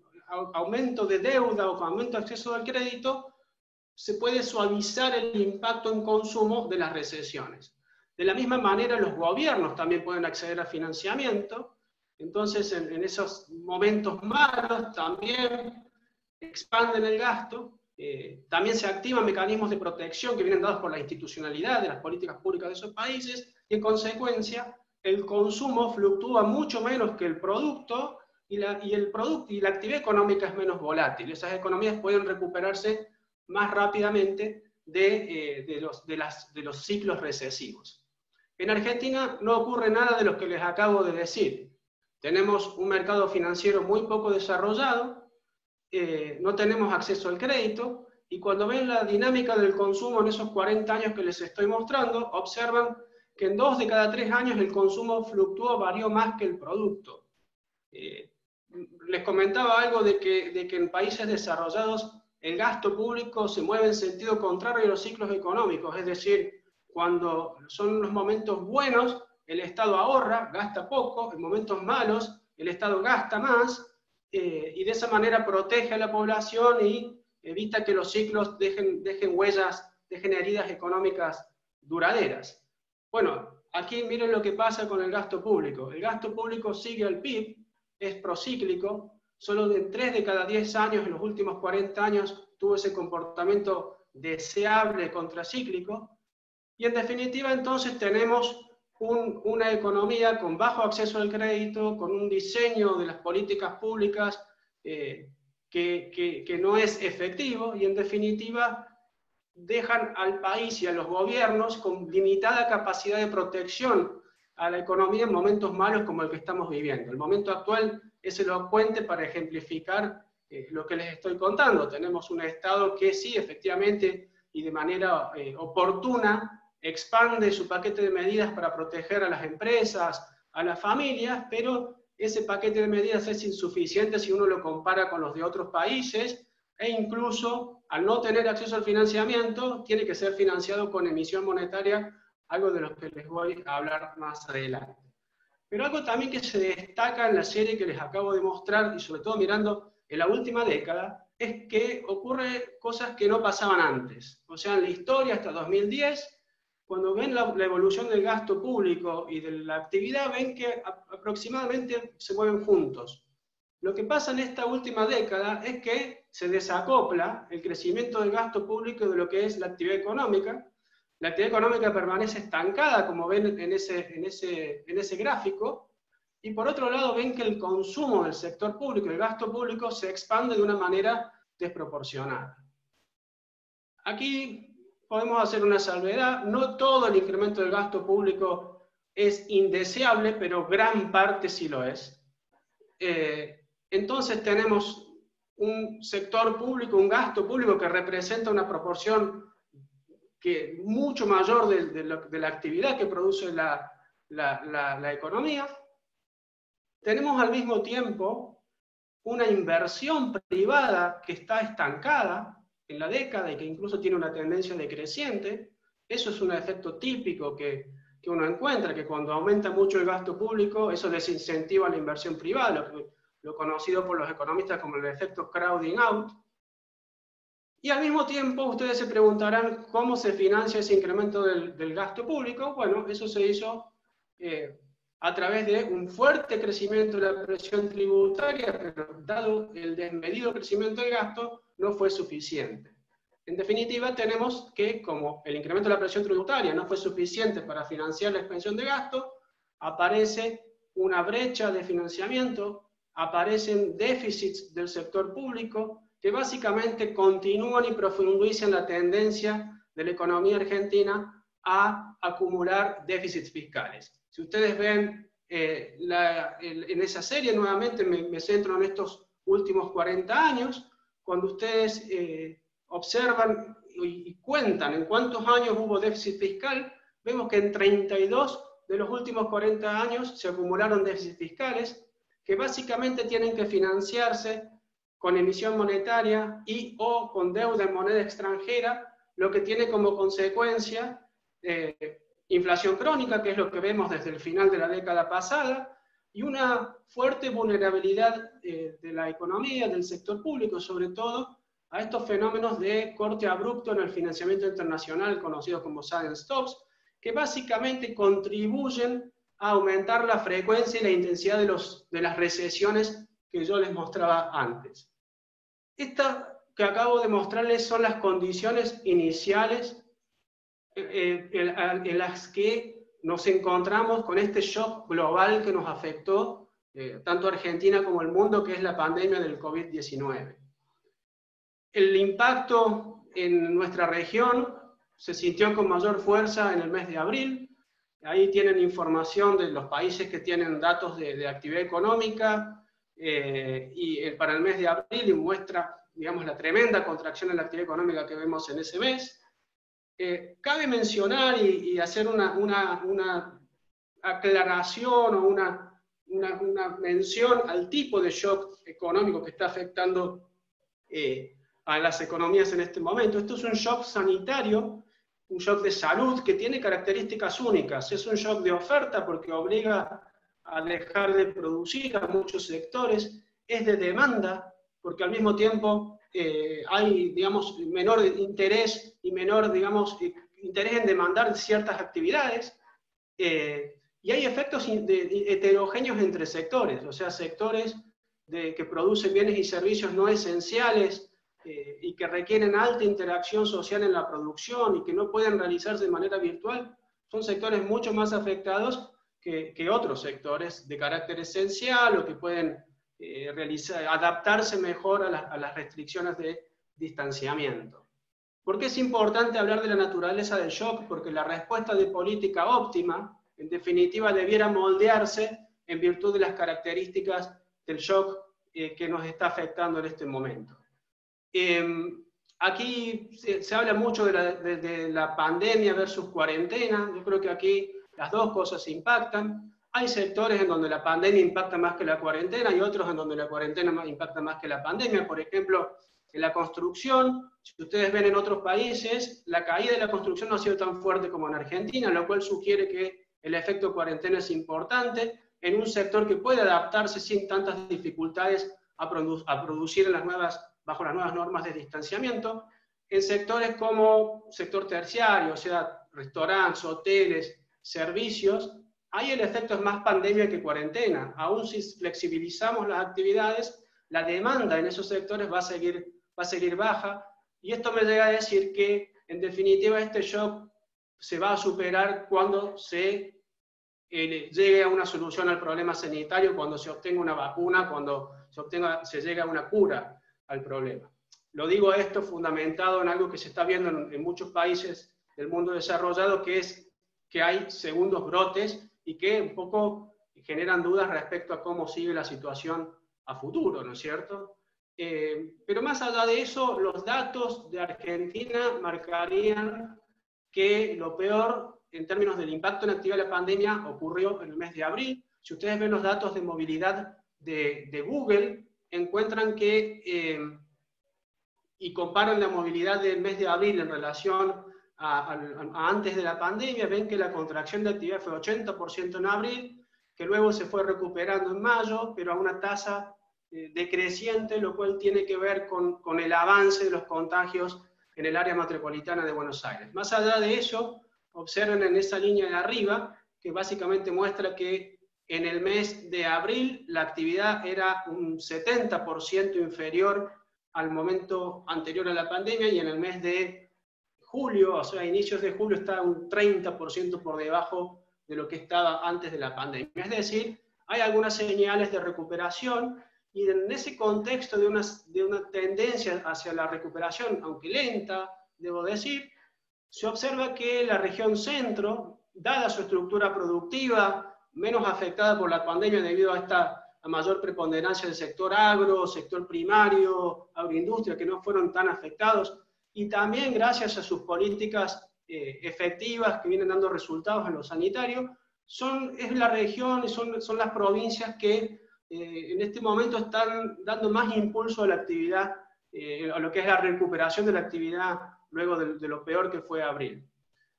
E: aumento de deuda o con aumento de acceso al crédito, se puede suavizar el impacto en consumo de las recesiones. De la misma manera, los gobiernos también pueden acceder al financiamiento. Entonces, en esos momentos malos también expanden el gasto. También se activan mecanismos de protección que vienen dados por la institucionalidad de las políticas públicas de esos países, y en consecuencia el consumo fluctúa mucho menos que el producto, y la actividad económica es menos volátil. Esas economías pueden recuperarse más rápidamente de los ciclos recesivos. En Argentina no ocurre nada de lo que les acabo de decir. Tenemos un mercado financiero muy poco desarrollado, no tenemos acceso al crédito, y cuando ven la dinámica del consumo en esos 40 años que les estoy mostrando, observan que en 2 de cada 3 años el consumo fluctuó, varió más que el producto. Les comentaba algo de que en países desarrollados el gasto público se mueve en sentido contrario a los ciclos económicos, es decir, cuando son los momentos buenos, el Estado ahorra, gasta poco, en momentos malos, el Estado gasta más, y de esa manera protege a la población y evita que los ciclos dejen huellas, dejen heridas económicas duraderas. Bueno, aquí miren lo que pasa con el gasto público. El gasto público sigue al PIB, es procíclico, solo de 3 de cada 10 años en los últimos 40 años tuvo ese comportamiento deseable contracíclico, y en definitiva entonces tenemos una economía con bajo acceso al crédito, con un diseño de las políticas públicas que no es efectivo, y en definitiva dejan al país y a los gobiernos con limitada capacidad de protección a la economía en momentos malos como el que estamos viviendo. El momento actual es elocuente para ejemplificar lo que les estoy contando. Tenemos un Estado que sí, efectivamente, y de manera oportuna, expande su paquete de medidas para proteger a las empresas, a las familias, pero ese paquete de medidas es insuficiente si uno lo compara con los de otros países, e incluso al no tener acceso al financiamiento, tiene que ser financiado con emisión monetaria, algo de lo que les voy a hablar más adelante. Pero algo también que se destaca en la serie que les acabo de mostrar, y sobre todo mirando en la última década, es que ocurre cosas que no pasaban antes. O sea, en la historia hasta 2010, cuando ven la evolución del gasto público y de la actividad, ven que aproximadamente se mueven juntos. Lo que pasa en esta última década es que se desacopla el crecimiento del gasto público de lo que es la actividad económica. La actividad económica permanece estancada, como ven en ese gráfico, y por otro lado ven que el consumo del sector público, el gasto público, se expande de una manera desproporcionada. Aquí podemos hacer una salvedad: no todo el incremento del gasto público es indeseable, pero gran parte sí lo es. Entonces tenemos un sector público, un gasto público que representa una proporción mucho mayor de la actividad que produce la economía. Tenemos al mismo tiempo una inversión privada que está estancada en la década y que incluso tiene una tendencia decreciente. Eso es un efecto típico que uno encuentra, que cuando aumenta mucho el gasto público, eso desincentiva la inversión privada, lo conocido por los economistas como el efecto crowding out. Y al mismo tiempo ustedes se preguntarán cómo se financia ese incremento del gasto público. Bueno, eso se hizo a través de un fuerte crecimiento de la presión tributaria, pero dado el desmedido crecimiento del gasto, no fue suficiente. En definitiva, tenemos que, como el incremento de la presión tributaria no fue suficiente para financiar la expansión de gasto, aparece una brecha de financiamiento, aparecen déficits del sector público, que básicamente continúan y profundizan la tendencia de la economía argentina a acumular déficits fiscales. Si ustedes ven en esa serie, nuevamente me centro en estos últimos 40 años, cuando ustedes observan y cuentan en cuántos años hubo déficit fiscal, vemos que en 32 de los últimos 40 años se acumularon déficits fiscales, que básicamente tienen que financiarse con emisión monetaria y o con deuda en moneda extranjera, lo que tiene como consecuencia inflación crónica, que es lo que vemos desde el final de la década pasada, y una fuerte vulnerabilidad de la economía, del sector público, sobre todo, a estos fenómenos de corte abrupto en el financiamiento internacional, conocidos como sudden stops, que básicamente contribuyen a aumentar la frecuencia y la intensidad de las recesiones que yo les mostraba antes. Esta que acabo de mostrarles son las condiciones iniciales en las que nos encontramos con este shock global que nos afectó tanto a Argentina como al mundo, que es la pandemia del COVID-19. El impacto en nuestra región se sintió con mayor fuerza en el mes de abril. Ahí tienen información de los países que tienen datos de actividad económica, y para el mes de abril y muestra, digamos, la tremenda contracción en la actividad económica que vemos en ese mes. Cabe mencionar y hacer una aclaración o una mención al tipo de shock económico que está afectando a las economías en este momento. Esto es un shock sanitario, un shock de salud que tiene características únicas. Es un shock de oferta porque obliga a dejar de producir a muchos sectores. Es de demanda porque al mismo tiempo hay, digamos, menor interés y menor, digamos, interés en demandar ciertas actividades, y hay efectos heterogéneos entre sectores, o sea, sectores que producen bienes y servicios no esenciales y que requieren alta interacción social en la producción y que no pueden realizarse de manera virtual, son sectores mucho más afectados que otros sectores de carácter esencial o que pueden adaptarse mejor a las restricciones de distanciamiento. ¿Por qué es importante hablar de la naturaleza del shock? Porque la respuesta de política óptima, en definitiva, debiera moldearse en virtud de las características del shock que nos está afectando en este momento. Aquí se habla mucho de la pandemia versus cuarentena. Yo creo que aquí las dos cosas impactan. Hay sectores en donde la pandemia impacta más que la cuarentena y otros en donde la cuarentena impacta más que la pandemia. Por ejemplo, en la construcción, si ustedes ven en otros países, la caída de la construcción no ha sido tan fuerte como en Argentina, lo cual sugiere que el efecto cuarentena es importante en un sector que puede adaptarse sin tantas dificultades a producir bajo las nuevas normas de distanciamiento. En sectores como sector terciario, o sea, restaurantes, hoteles, servicios, ahí el efecto es más pandemia que cuarentena. Aún si flexibilizamos las actividades, la demanda en esos sectores va a seguir baja, y esto me llega a decir que, en definitiva, este shock se va a superar cuando se llegue a una solución al problema sanitario, cuando se obtenga una vacuna, cuando se llegue a una cura al problema. Lo digo esto fundamentado en algo que se está viendo en muchos países del mundo desarrollado, que es que hay segundos brotes y que un poco generan dudas respecto a cómo sigue la situación a futuro, ¿no es cierto? Pero más allá de eso, los datos de Argentina marcarían que lo peor en términos del impacto en actividad de la pandemia ocurrió en el mes de abril. Si ustedes ven los datos de movilidad de Google, encuentran que, y comparan la movilidad del mes de abril en relación a antes de la pandemia, ven que la contracción de actividad fue 80% en abril, que luego se fue recuperando en mayo, pero a una tasa decreciente, lo cual tiene que ver con el avance de los contagios en el área metropolitana de Buenos Aires. Más allá de eso, observen en esa línea de arriba, que básicamente muestra que En el mes de abril la actividad era un 70% inferior al momento anterior a la pandemia, y en el mes de julio, o sea, a inicios de julio, está un 30% por debajo de lo que estaba antes de la pandemia. Es decir, hay algunas señales de recuperación, y en ese contexto de una tendencia hacia la recuperación, aunque lenta, debo decir, se observa que la región centro, dada su estructura productiva, menos afectada por la pandemia debido a esta mayor preponderancia del sector agro, sector primario, agroindustria, que no fueron tan afectados, y también gracias a sus políticas efectivas que vienen dando resultados en lo sanitario, es la región y son las provincias que en este momento están dando más impulso a la actividad, a lo que es la recuperación de la actividad luego de lo peor que fue abril.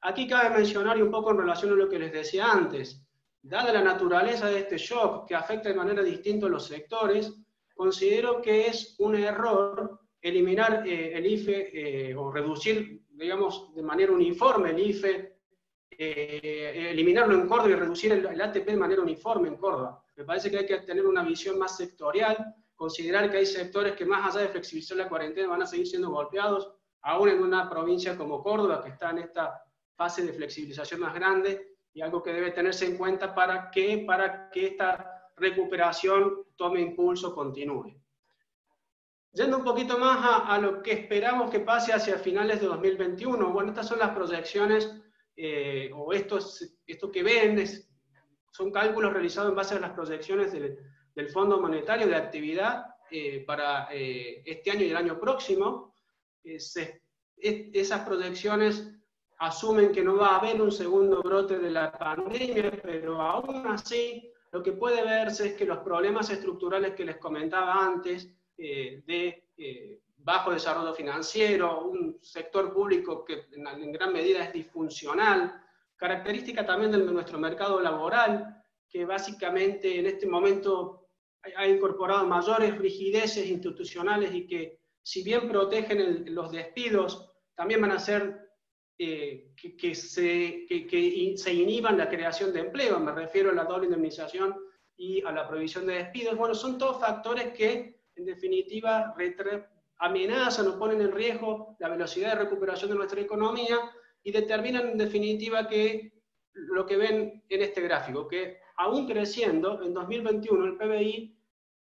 E: Aquí cabe mencionar, y un poco en relación a lo que les decía antes, dada la naturaleza de este shock que afecta de manera distinta a los sectores, considero que es un error eliminar el IFE o reducir, digamos, de manera uniforme el IFE, eliminarlo en Córdoba y reducir el ATP de manera uniforme en Córdoba. Me parece que hay que tener una visión más sectorial, considerar que hay sectores que más allá de flexibilizar la cuarentena van a seguir siendo golpeados, aún en una provincia como Córdoba, que está en esta fase de flexibilización más grande, y algo que debe tenerse en cuenta para que esta recuperación tome impulso, continúe. Yendo un poquito más a lo que esperamos que pase hacia finales de 2021, bueno, estas son las proyecciones, o esto que ven, son cálculos realizados en base a las proyecciones del Fondo Monetario de actividad para este año y el año próximo. Esas proyecciones asumen que no va a haber un segundo brote de la pandemia, pero aún así lo que puede verse es que los problemas estructurales que les comentaba antes, bajo desarrollo financiero, un sector público que en gran medida es disfuncional, característica también de nuestro mercado laboral, que básicamente en este momento ha incorporado mayores rigideces institucionales y que, si bien protegen los despidos, también van a hacer que se inhiban la creación de empleo. Me refiero a la doble indemnización y a la prohibición de despidos. Bueno, son todos factores que, en definitiva, amenazan o ponen en riesgo la velocidad de recuperación de nuestra economía y determinan, en definitiva, que lo que ven en este gráfico, que aún creciendo, en 2021 el PBI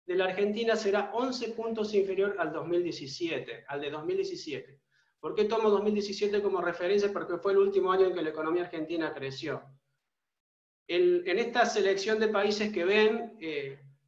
E: de la Argentina será 11 puntos inferior al de 2017. ¿Por qué tomo 2017 como referencia? Porque fue el último año en que la economía argentina creció. En esta selección de países que ven,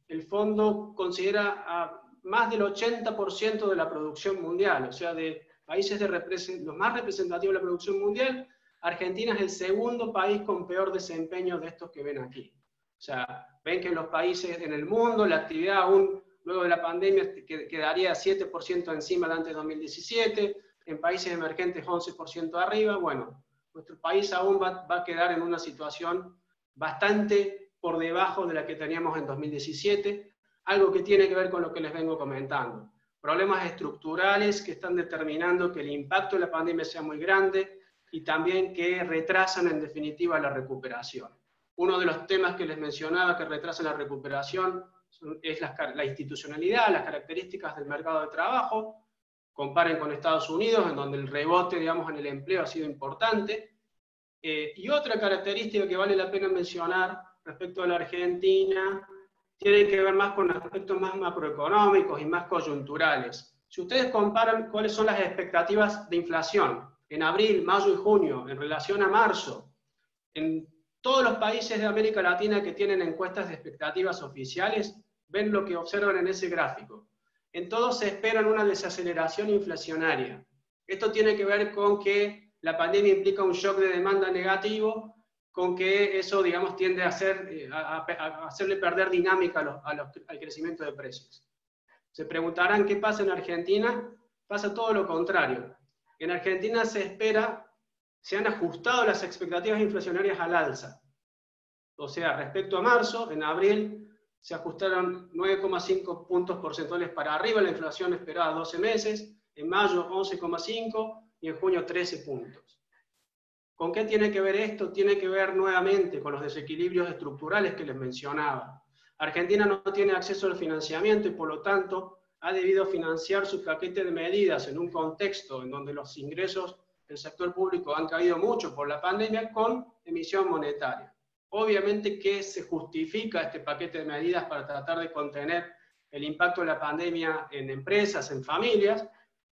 E: el fondo considera a más del 80% de la producción mundial, o sea, de países los más representativos de la producción mundial, Argentina es el segundo país con peor desempeño de estos que ven aquí. O sea, ven que en los países en el mundo la actividad aún luego de la pandemia quedaría 7% encima de antes de 2017, en países emergentes 11% arriba. Bueno, nuestro país aún va a quedar en una situación bastante por debajo de la que teníamos en 2017, algo que tiene que ver con lo que les vengo comentando. Problemas estructurales que están determinando que el impacto de la pandemia sea muy grande y también que retrasan en definitiva la recuperación. Uno de los temas que les mencionaba que retrasan la recuperación es la institucionalidad, las características del mercado de trabajo. Comparen con Estados Unidos, en donde el rebote, digamos, en el empleo ha sido importante. Y otra característica que vale la pena mencionar respecto a la Argentina tiene que ver más con aspectos más macroeconómicos y más coyunturales. Si ustedes comparan cuáles son las expectativas de inflación en abril, mayo y junio en relación a marzo, en todos los países de América Latina que tienen encuestas de expectativas oficiales, ven lo que observan en ese gráfico. En todos se esperan una desaceleración inflacionaria. Esto tiene que ver con que la pandemia implica un shock de demanda negativo, con que eso, digamos, tiende a hacerle perder dinámica al crecimiento de precios. Se preguntarán qué pasa en Argentina. Pasa todo lo contrario. En Argentina se han ajustado las expectativas inflacionarias al alza. O sea, respecto a marzo, en abril se ajustaron 9,5 puntos porcentuales para arriba la inflación esperada a 12 meses, en mayo 11,5 y en junio 13 puntos. ¿Con qué tiene que ver esto? Tiene que ver nuevamente con los desequilibrios estructurales que les mencionaba. Argentina no tiene acceso al financiamiento y por lo tanto ha debido financiar su paquete de medidas en un contexto en donde los ingresos del sector público han caído mucho por la pandemia con emisión monetaria. Obviamente que se justifica este paquete de medidas para tratar de contener el impacto de la pandemia en empresas, en familias,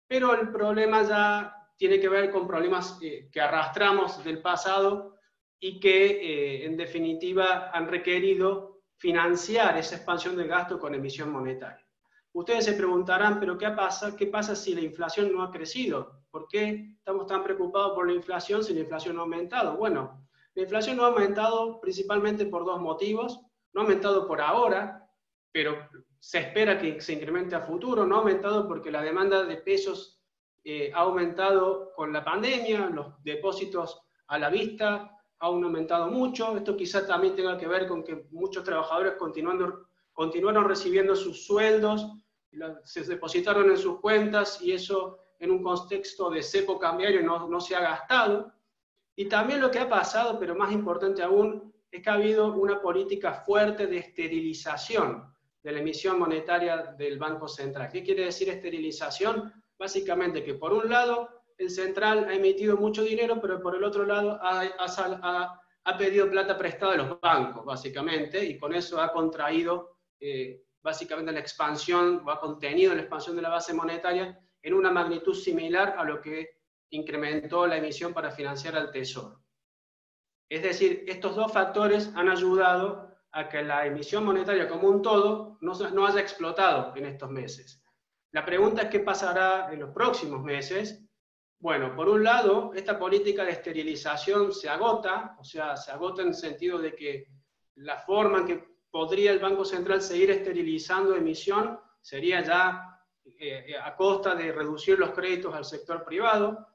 E: pero el problema ya tiene que ver con problemas que arrastramos del pasado y que en definitiva han requerido financiar esa expansión del gasto con emisión monetaria. Ustedes se preguntarán, ¿pero qué pasa si la inflación no ha crecido? ¿Por qué estamos tan preocupados por la inflación si la inflación no ha aumentado? Bueno, la inflación no ha aumentado principalmente por dos motivos. No ha aumentado por ahora, pero se espera que se incremente a futuro. No ha aumentado porque la demanda de pesos ha aumentado con la pandemia, los depósitos a la vista han aumentado mucho. Esto quizá también tenga que ver con que muchos trabajadores continuaron recibiendo sus sueldos, se depositaron en sus cuentas y eso en un contexto de cepo cambiario no se ha gastado. Y también lo que ha pasado, pero más importante aún, es que ha habido una política fuerte de esterilización de la emisión monetaria del Banco Central. ¿Qué quiere decir esterilización? Básicamente que por un lado el central ha emitido mucho dinero, pero por el otro lado ha pedido plata prestada a los bancos, básicamente, y con eso ha contraído básicamente la expansión, o ha contenido la expansión de la base monetaria en una magnitud similar a lo que incrementó la emisión para financiar al Tesoro. Es decir, estos dos factores han ayudado a que la emisión monetaria como un todo no haya explotado en estos meses. La pregunta es qué pasará en los próximos meses. Bueno, por un lado, esta política de esterilización se agota, o sea, se agota en el sentido de que la forma en que podría el Banco Central seguir esterilizando emisión sería ya a costa de reducir los créditos al sector privado.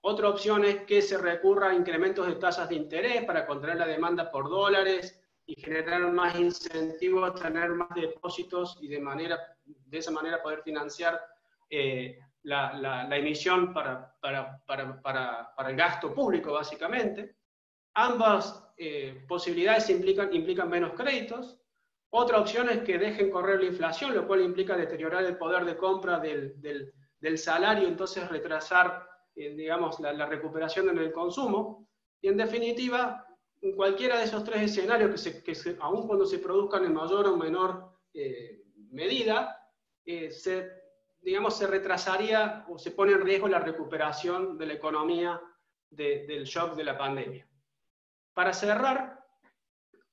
E: Otra opción es que se recurra a incrementos de tasas de interés para contener la demanda por dólares y generar más incentivos a tener más depósitos y de esa manera poder financiar la emisión para el gasto público, básicamente. Ambas posibilidades implican menos créditos. Otra opción es que dejen correr la inflación, lo cual implica deteriorar el poder de compra del salario, entonces retrasar digamos, la recuperación en el consumo. Y en definitiva, en cualquiera de esos tres escenarios, aun cuando se produzcan en mayor o menor medida, se retrasaría o se pone en riesgo la recuperación de la economía del shock de la pandemia. Para cerrar,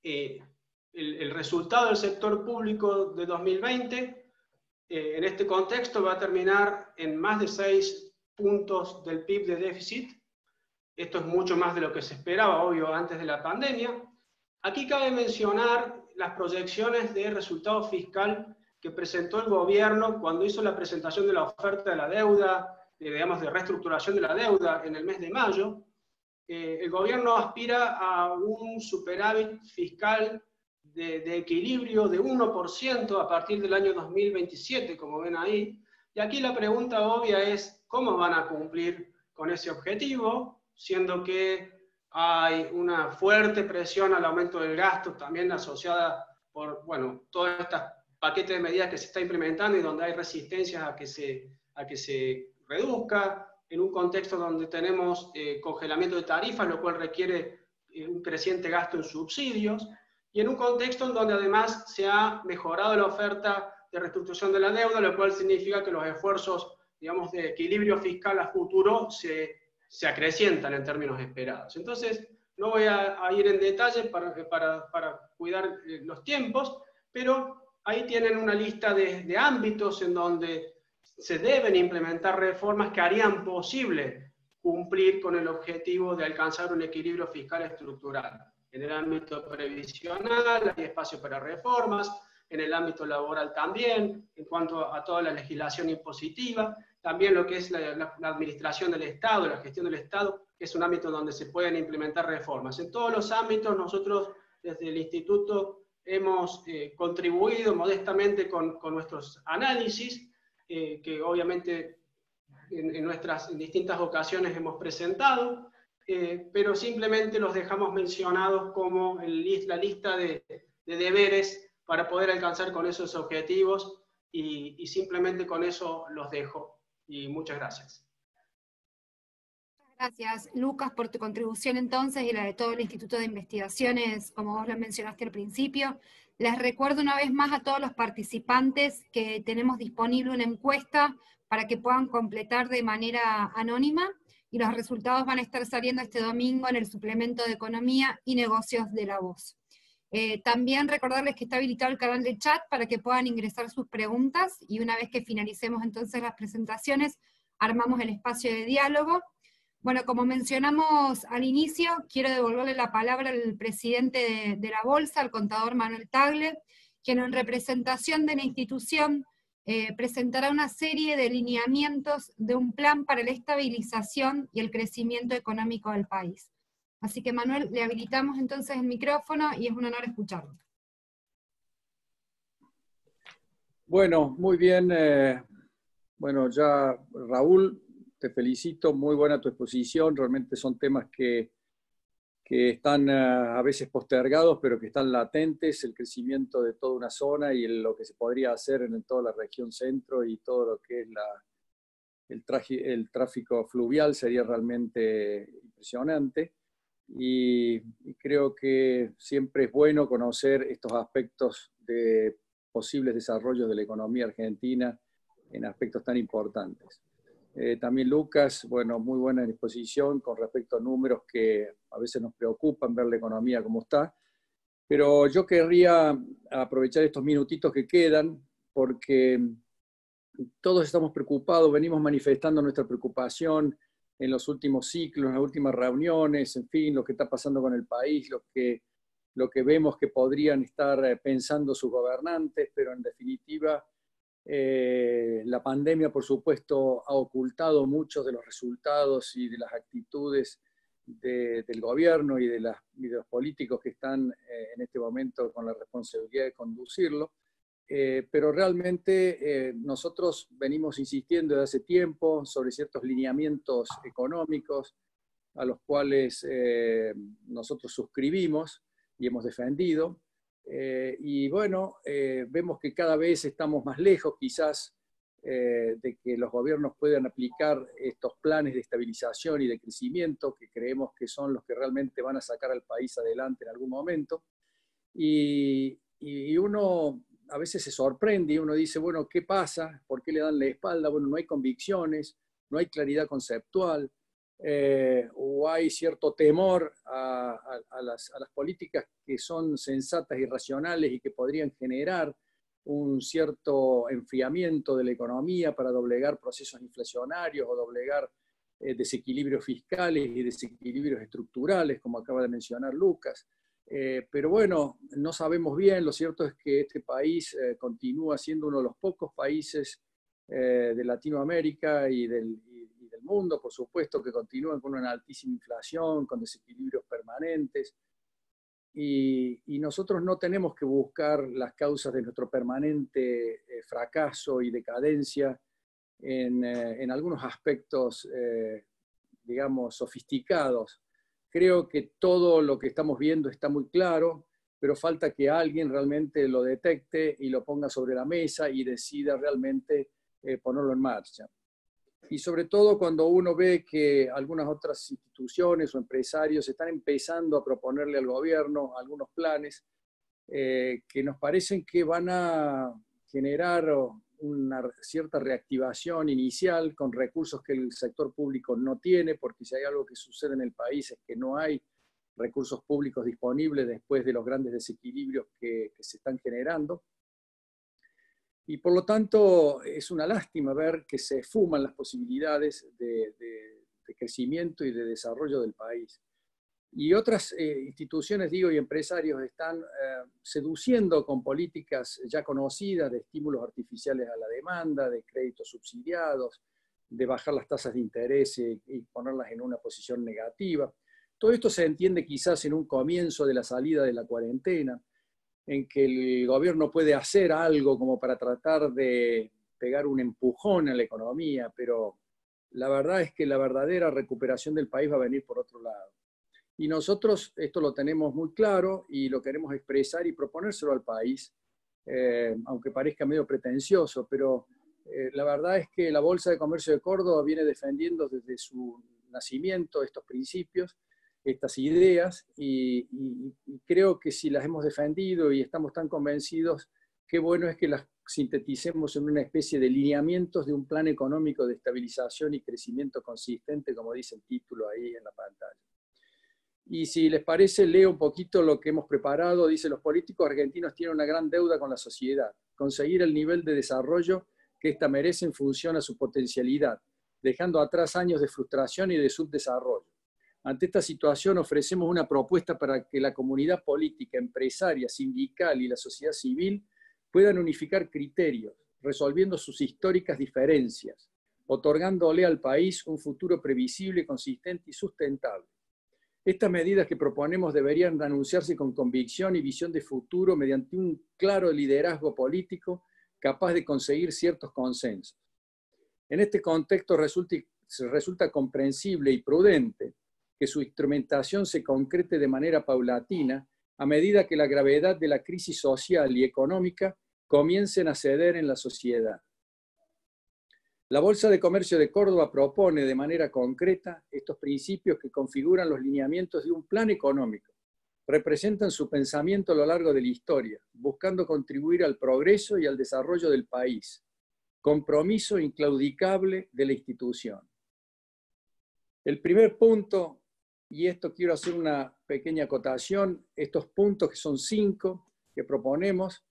E: el resultado del sector público de 2020, en este contexto va a terminar en más de 6 puntos del PIB de déficit. Esto es mucho más de lo que se esperaba, obvio, antes de la pandemia. Aquí cabe mencionar las proyecciones de resultado fiscal que presentó el gobierno cuando hizo la presentación de la oferta de la deuda, digamos, de reestructuración de la deuda en el mes de mayo. El gobierno aspira a un superávit fiscal de equilibrio de 1% a partir del año 2027, como ven ahí. Y aquí la pregunta obvia es, ¿cómo van a cumplir con ese objetivo? Siendo que hay una fuerte presión al aumento del gasto, también asociada por, bueno, todo este paquete de medidas que se está implementando y donde hay resistencias a que se reduzca, en un contexto donde tenemos congelamiento de tarifas, lo cual requiere un creciente gasto en subsidios, y en un contexto en donde además se ha mejorado la oferta de reestructuración de la deuda, lo cual significa que los esfuerzos, digamos, de equilibrio fiscal a futuro se acrecientan en términos esperados. Entonces, no voy a ir en detalle para cuidar los tiempos, pero ahí tienen una lista de ámbitos en donde se deben implementar reformas que harían posible cumplir con el objetivo de alcanzar un equilibrio fiscal estructural. En el ámbito previsional hay espacio para reformas, en el ámbito laboral también, en cuanto a toda la legislación impositiva, también lo que es la administración del Estado, la gestión del Estado, es un ámbito donde se pueden implementar reformas. En todos los ámbitos nosotros desde el Instituto hemos contribuido modestamente con nuestros análisis, que obviamente en distintas ocasiones hemos presentado. pero simplemente los dejamos mencionados como la lista de deberes para poder alcanzar con esos objetivos, y simplemente con eso los dejo. Y muchas gracias.
A: Gracias, Lucas, por tu contribución entonces y la de todo el Instituto de Investigaciones, como vos lo mencionaste al principio. Les recuerdo una vez más a todos los participantes que tenemos disponible una encuesta para que puedan completar de manera anónima, y los resultados van a estar saliendo este domingo en el suplemento de Economía y Negocios de La Voz. También recordarles que está habilitado el canal de chat para que puedan ingresar sus preguntas, y una vez que finalicemos entonces las presentaciones, armamos el espacio de diálogo. Bueno, como mencionamos al inicio, quiero devolverle la palabra al presidente de la Bolsa, al contador Manuel Tagle, quien en representación de la institución presentará una serie de lineamientos de un plan para la estabilización y el crecimiento económico del país. Así que, Manuel, le habilitamos entonces el micrófono y es un honor escucharlo.
B: Bueno, muy bien. Bueno, ya Raúl, te felicito, muy buena tu exposición. Realmente son temas que están a veces postergados, pero que están latentes, el crecimiento de toda una zona y lo que se podría hacer en toda la región centro y todo lo que es el tráfico fluvial sería realmente impresionante. Y creo que siempre es bueno conocer estos aspectos de posibles desarrollos de la economía argentina en aspectos tan importantes. También Lucas, bueno, muy buena exposición con respecto a números que a veces nos preocupan ver la economía como está, pero yo querría aprovechar estos minutitos que quedan porque todos estamos preocupados, venimos manifestando nuestra preocupación en los últimos ciclos, en las últimas reuniones, en fin, lo que está pasando con el país, lo que vemos que podrían estar pensando sus gobernantes, pero en definitiva la pandemia, por supuesto, ha ocultado muchos de los resultados y de las actitudes del gobierno y de los políticos que están en este momento con la responsabilidad de conducirlo. Pero realmente nosotros venimos insistiendo desde hace tiempo sobre ciertos lineamientos económicos a los cuales nosotros suscribimos y hemos defendido. Y bueno, vemos que cada vez estamos más lejos quizás de que los gobiernos puedan aplicar estos planes de estabilización y de crecimiento que creemos que son los que realmente van a sacar al país adelante en algún momento. Y uno a veces se sorprende y uno dice, bueno, ¿qué pasa? ¿Por qué le dan la espalda? Bueno, no hay convicciones, no hay claridad conceptual, o hay cierto temor a las políticas que son sensatas y racionales y que podrían generar un cierto enfriamiento de la economía para doblegar procesos inflacionarios o doblegar desequilibrios fiscales y desequilibrios estructurales, como acaba de mencionar Lucas. Pero bueno, no sabemos bien. Lo cierto es que este país continúa siendo uno de los pocos países de Latinoamérica y del mundo, por supuesto, que continúan con una altísima inflación, con desequilibrios permanentes. Y nosotros no tenemos que buscar las causas de nuestro permanente fracaso y decadencia en algunos aspectos, digamos, sofisticados. Creo que todo lo que estamos viendo está muy claro, pero falta que alguien realmente lo detecte y lo ponga sobre la mesa y decida realmente ponerlo en marcha. Y sobre todo cuando uno ve que algunas otras instituciones o empresarios están empezando a proponerle al gobierno algunos planes que nos parecen que van a generar una cierta reactivación inicial con recursos que el sector público no tiene, porque si hay algo que sucede en el país es que no hay recursos públicos disponibles después de los grandes desequilibrios que se están generando. Y por lo tanto es una lástima ver que se esfuman las posibilidades de crecimiento y de desarrollo del país. Y otras instituciones, digo, y empresarios están seduciendo con políticas ya conocidas de estímulos artificiales a la demanda, de créditos subsidiados, de bajar las tasas de interés y ponerlas en una posición negativa. Todo esto se entiende quizás en un comienzo de la salida de la cuarentena, en que el gobierno puede hacer algo como para tratar de pegar un empujón a la economía, pero la verdad es que la verdadera recuperación del país va a venir por otro lado. Y nosotros esto lo tenemos muy claro y lo queremos expresar y proponérselo al país, aunque parezca medio pretencioso, pero la verdad es que la Bolsa de Comercio de Córdoba viene defendiendo desde su nacimiento estos principios, estas ideas, y creo que si las hemos defendido y estamos tan convencidos, qué bueno es que las sinteticemos en una especie de lineamientos de un plan económico de estabilización y crecimiento consistente, como dice el título ahí en la pantalla. Y si les parece, leo un poquito lo que hemos preparado. Dice: los políticos argentinos tienen una gran deuda con la sociedad, conseguir el nivel de desarrollo que ésta merece en función a su potencialidad, dejando atrás años de frustración y de subdesarrollo. Ante esta situación ofrecemos una propuesta para que la comunidad política, empresaria, sindical y la sociedad civil puedan unificar criterios, resolviendo sus históricas diferencias, otorgándole al país un futuro previsible, consistente y sustentable. Estas medidas que proponemos deberían anunciarse con convicción y visión de futuro mediante un claro liderazgo político capaz de conseguir ciertos consensos. En este contexto resulta comprensible y prudente que su instrumentación se concrete de manera paulatina a medida que la gravedad de la crisis social y económica comiencen a ceder en la sociedad. La Bolsa de Comercio de Córdoba propone de manera concreta estos principios que configuran los lineamientos de un plan económico. Representan su pensamiento a lo largo de la historia, buscando contribuir al progreso y al desarrollo del país. Compromiso inclaudicable de la institución. El primer punto, y esto quiero hacer una pequeña acotación, estos puntos que son 5 que proponemos,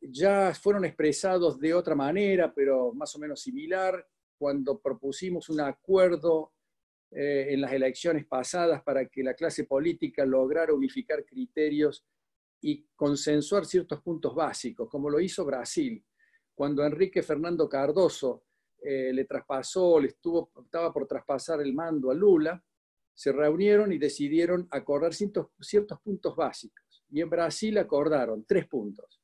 B: ya fueron expresados de otra manera, pero más o menos similar, cuando propusimos un acuerdo en las elecciones pasadas para que la clase política lograra unificar criterios y consensuar ciertos puntos básicos, como lo hizo Brasil, cuando Enrique Fernando Cardoso estaba por traspasar el mando a Lula. Se reunieron y decidieron acordar ciertos puntos básicos. Y en Brasil acordaron 3 puntos.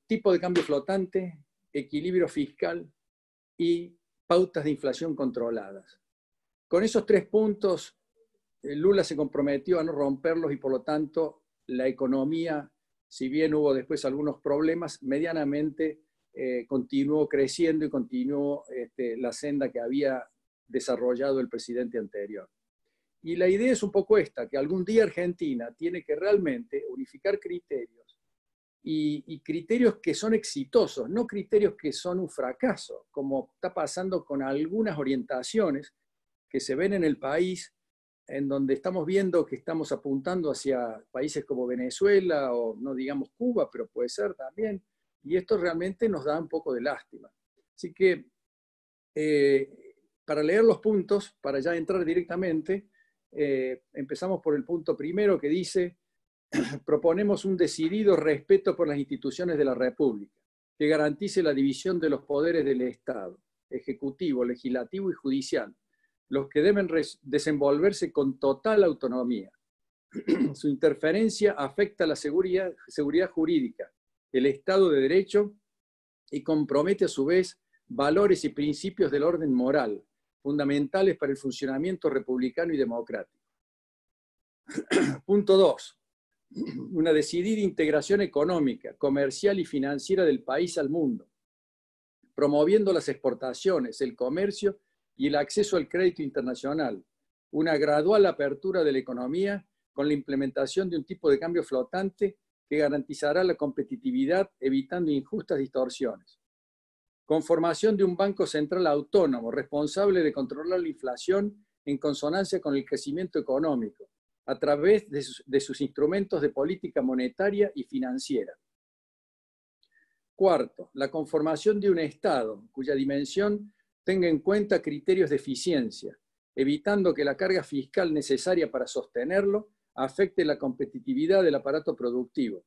B: Tipo de cambio flotante, equilibrio fiscal y pautas de inflación controladas. Con esos 3 puntos, Lula se comprometió a no romperlos y por lo tanto la economía, si bien hubo después algunos problemas, medianamente continuó creciendo y continuó la senda que había desarrollado el presidente anterior. Y la idea es un poco esta, que algún día Argentina tiene que realmente unificar criterios y criterios que son exitosos, no criterios que son un fracaso, como está pasando con algunas orientaciones que se ven en el país, en donde estamos viendo que estamos apuntando hacia países como Venezuela o no digamos Cuba, pero puede ser también, y esto realmente nos da un poco de lástima. Así que para leer los puntos, para ya entrar directamente, empezamos por el punto primero que dice: proponemos un decidido respeto por las instituciones de la República, que garantice la división de los poderes del Estado, ejecutivo, legislativo y judicial, los que deben desenvolverse con total autonomía. Su interferencia afecta la seguridad jurídica, el Estado de Derecho y compromete a su vez valores y principios del orden moral, fundamentales para el funcionamiento republicano y democrático. Punto 2. Una decidida integración económica, comercial y financiera del país al mundo, promoviendo las exportaciones, el comercio y el acceso al crédito internacional. Una gradual apertura de la economía con la implementación de un tipo de cambio flotante que garantizará la competitividad, evitando injustas distorsiones. Conformación de un Banco Central autónomo, responsable de controlar la inflación en consonancia con el crecimiento económico, a través de sus instrumentos de política monetaria y financiera. Cuarto, la conformación de un Estado cuya dimensión tenga en cuenta criterios de eficiencia, evitando que la carga fiscal necesaria para sostenerlo afecte la competitividad del aparato productivo.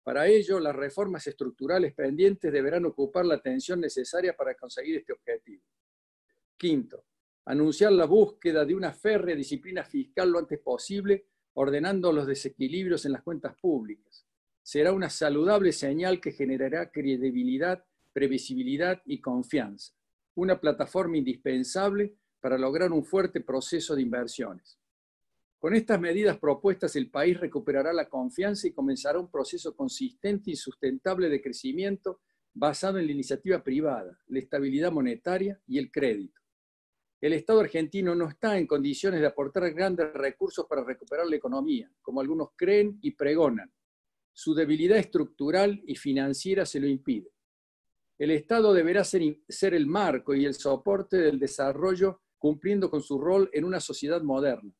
B: Para ello, las reformas estructurales pendientes deberán ocupar la atención necesaria para conseguir este objetivo. Quinto, anunciar la búsqueda de una férrea disciplina fiscal lo antes posible, ordenando los desequilibrios en las cuentas públicas. Será una saludable señal que generará credibilidad, previsibilidad y confianza. una plataforma indispensable para lograr un fuerte proceso de inversiones. Con estas medidas propuestas, el país recuperará la confianza y comenzará un proceso consistente y sustentable de crecimiento basado en la iniciativa privada, la estabilidad monetaria y el crédito. El Estado argentino no está en condiciones de aportar grandes recursos para recuperar la economía, como algunos creen y pregonan. Su debilidad estructural y financiera se lo impide. El Estado deberá ser el marco y el soporte del desarrollo, cumpliendo con su rol en una sociedad moderna.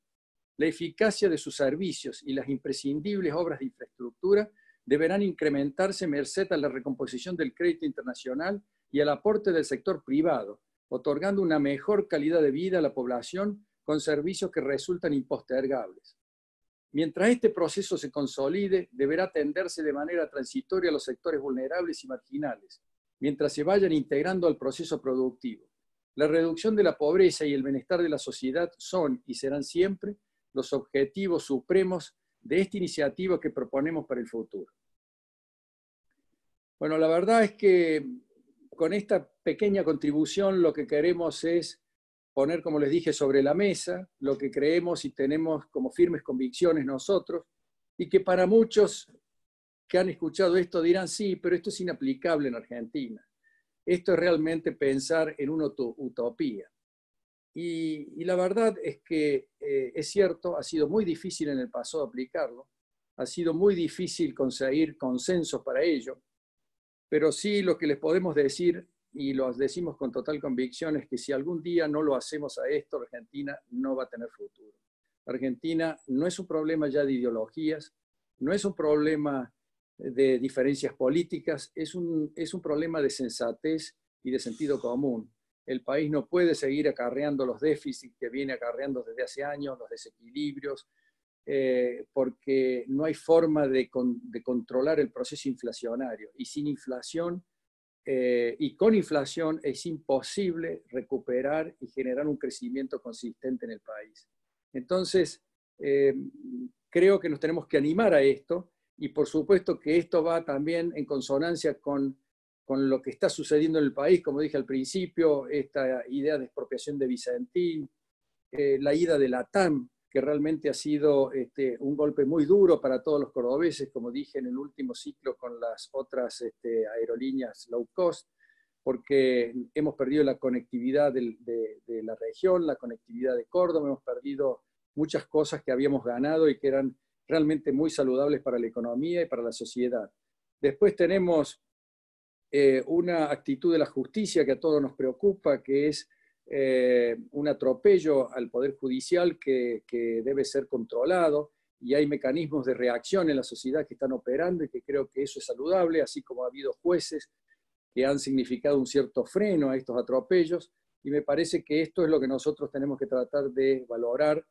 B: La eficacia de sus servicios y las imprescindibles obras de infraestructura deberán incrementarse merced a la recomposición del crédito internacional y al aporte del sector privado, otorgando una mejor calidad de vida a la población con servicios que resultan impostergables. Mientras este proceso se consolide, deberá atenderse de manera transitoria a los sectores vulnerables y marginales, mientras se vayan integrando al proceso productivo. La reducción de la pobreza y el bienestar de la sociedad son y serán siempre los objetivos supremos de esta iniciativa que proponemos para el futuro. Bueno, la verdad es que con esta pequeña contribución lo que queremos es poner, como les dije, sobre la mesa lo que creemos y tenemos como firmes convicciones nosotros, y que para muchos que han escuchado esto dirán, sí, pero esto es inaplicable en Argentina. Esto es realmente pensar en una utopía. Y la verdad es que es cierto, ha sido muy difícil en el pasado aplicarlo, ha sido muy difícil conseguir consensos para ello, pero sí lo que les podemos decir, y lo decimos con total convicción, es que si algún día no lo hacemos a esto, Argentina no va a tener futuro. Argentina no es un problema ya de ideologías, no es un problema de diferencias políticas, es un problema de sensatez y de sentido común. El país no puede seguir acarreando los déficits que viene acarreando desde hace años, los desequilibrios, porque no hay forma de controlar el proceso inflacionario. Y sin inflación y con inflación es imposible recuperar y generar un crecimiento consistente en el país. Entonces, creo que nos tenemos que animar a esto, y por supuesto que esto va también en consonancia con lo que está sucediendo en el país, como dije al principio, esta idea de expropiación de Vicentín, la ida de la TAM, que realmente ha sido un golpe muy duro para todos los cordobeses, como dije en el último ciclo con las otras aerolíneas low cost, porque hemos perdido la conectividad de la región, la conectividad de Córdoba, hemos perdido muchas cosas que habíamos ganado y que eran realmente muy saludables para la economía y para la sociedad. Después tenemos una actitud de la justicia que a todos nos preocupa, que es un atropello al Poder Judicial que debe ser controlado, y hay mecanismos de reacción en la sociedad que están operando y que creo que eso es saludable, así como ha habido jueces que han significado un cierto freno a estos atropellos, y me parece que esto es lo que nosotros tenemos que tratar de valorar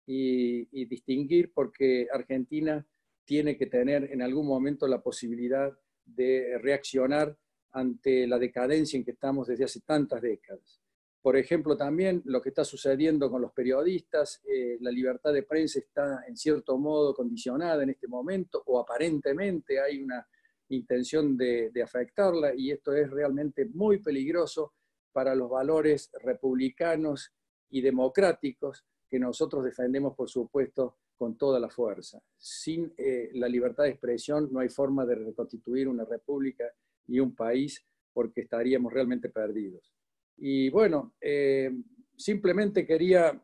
B: y distinguir, porque Argentina tiene que tener en algún momento la posibilidad de reaccionar ante la decadencia en que estamos desde hace tantas décadas. Por ejemplo, también lo que está sucediendo con los periodistas, la libertad de prensa está en cierto modo condicionada en este momento, o aparentemente hay una intención de afectarla, y esto es realmente muy peligroso para los valores republicanos y democráticos que nosotros defendemos, por supuesto, con toda la fuerza. Sin la libertad de expresión no hay forma de reconstituir una república y un país, porque estaríamos realmente perdidos. Y bueno, simplemente quería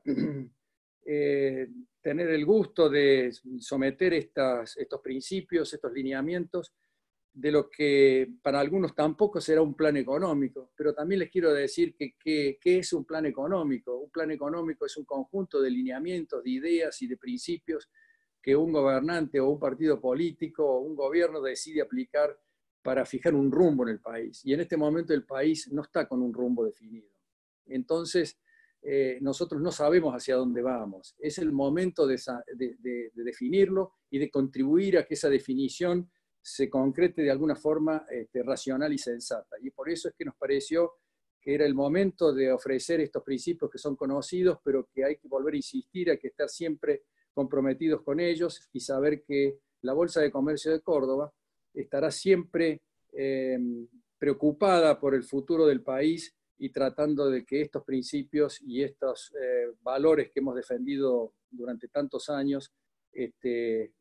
B: tener el gusto de someter estos principios, estos lineamientos, de lo que para algunos tampoco será un plan económico, pero también les quiero decir que ¿qué es un plan económico? Un plan económico es un conjunto de lineamientos, de ideas y de principios que un gobernante o un partido político o un gobierno decide aplicar para fijar un rumbo en el país. Y en este momento el país no está con un rumbo definido. Entonces, nosotros no sabemos hacia dónde vamos. Es el momento de definirlo y de contribuir a que esa definición se concrete de alguna forma racional y sensata. Y por eso es que nos pareció que era el momento de ofrecer estos principios que son conocidos, pero que hay que volver a insistir, hay que estar siempre comprometidos con ellos y saber que la Bolsa de Comercio de Córdoba estará siempre preocupada por el futuro del país y tratando de que estos principios y estos valores que hemos defendido durante tantos años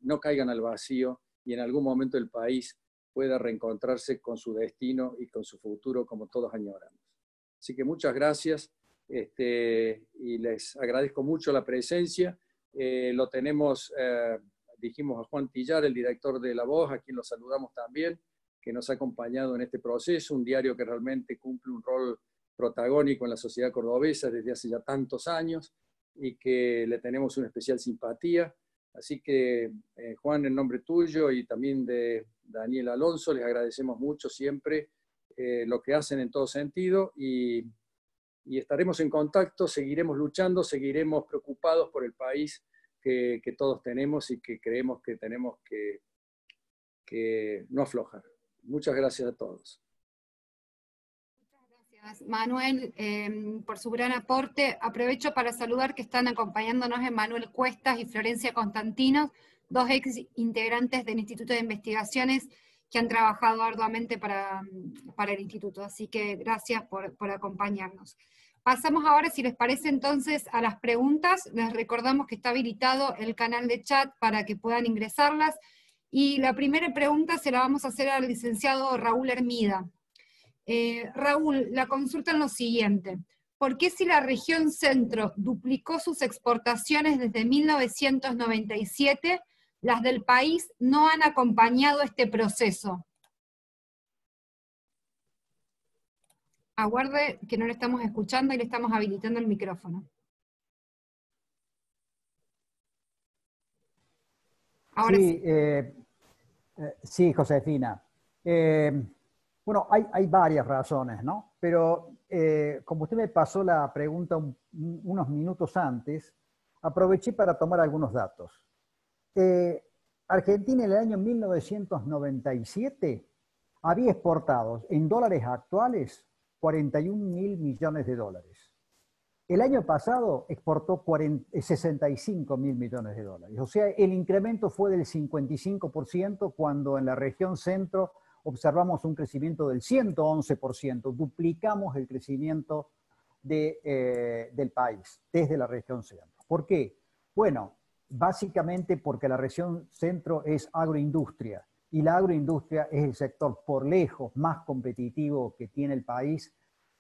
B: no caigan al vacío y en algún momento el país pueda reencontrarse con su destino y con su futuro como todos añoramos. Así que muchas gracias y les agradezco mucho la presencia. Lo tenemos, dijimos a Juan Tillar, el director de La Voz, a quien lo saludamos también, que nos ha acompañado en este proceso, un diario que realmente cumple un rol protagónico en la sociedad cordobesa desde hace ya tantos años y que le tenemos una especial simpatía. Así que, Juan, en nombre tuyo y también de Daniel Alonso, les agradecemos mucho siempre lo que hacen en todo sentido y estaremos en contacto, seguiremos luchando, seguiremos preocupados por el país que todos tenemos y que creemos que tenemos que no aflojar. Muchas gracias a todos.
A: Manuel, por su gran aporte. Aprovecho para saludar que están acompañándonos Manuel Cuestas y Florencia Constantino, dos ex integrantes del Instituto de Investigaciones que han trabajado arduamente para el Instituto. Así que gracias por acompañarnos. Pasamos ahora, si les parece entonces, a las preguntas. Les recordamos que está habilitado el canal de chat para que puedan ingresarlas. Y la primera pregunta se la vamos a hacer al licenciado Raúl Hermida. Raúl, la consulta es lo siguiente. ¿Por qué si la región centro duplicó sus exportaciones desde 1997, las del país no han acompañado este proceso? Aguarde que no le estamos escuchando y le estamos habilitando el micrófono. Ahora sí.
D: Sí, Josefina. Bueno, hay varias razones, ¿no? Pero como usted me pasó la pregunta unos minutos antes, aproveché para tomar algunos datos. Argentina en el año 1997 había exportado en dólares actuales 41.000 millones de dólares. El año pasado exportó 65.000 millones de dólares. O sea, el incremento fue del 55% cuando en la región centro observamos un crecimiento del 111%, duplicamos el crecimiento del país desde la región centro. ¿Por qué? Bueno, básicamente porque la región centro es agroindustria y la agroindustria es el sector por lejos más competitivo que tiene el país,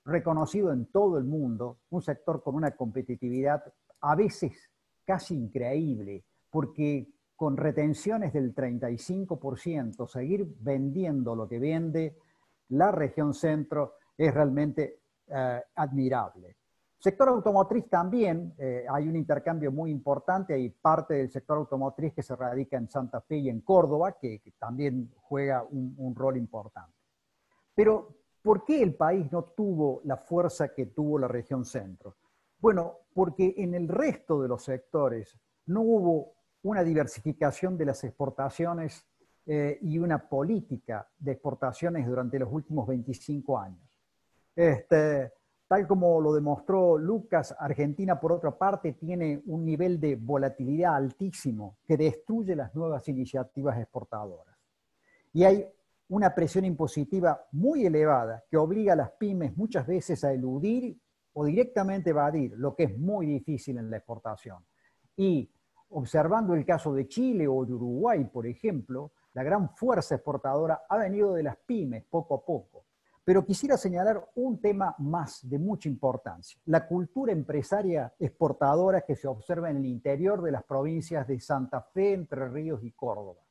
D: reconocido en todo el mundo, un sector con una competitividad a veces casi increíble, porque con retenciones del 35%, seguir vendiendo lo que vende la región centro es realmente admirable. Sector automotriz también, hay un intercambio muy importante, hay parte del sector automotriz que se radica en Santa Fe y en Córdoba, que también juega un rol importante. Pero, ¿por qué el país no tuvo la fuerza que tuvo la región centro? Bueno, porque en el resto de los sectores no hubo una diversificación de las exportaciones y una política de exportaciones durante los últimos 25 años. Tal como lo demostró Lucas, Argentina, por otra parte, tiene un nivel de volatilidad altísimo que destruye las nuevas iniciativas exportadoras. Y hay una presión impositiva muy elevada que obliga a las pymes muchas veces a eludir o directamente evadir, lo que es muy difícil en la exportación. Y observando el caso de Chile o de Uruguay, por ejemplo, la gran fuerza exportadora ha venido de las pymes poco a poco. Pero quisiera señalar un tema más de mucha importancia, la cultura empresaria exportadora que se observa en el interior de las provincias de Santa Fe, Entre Ríos y Córdoba.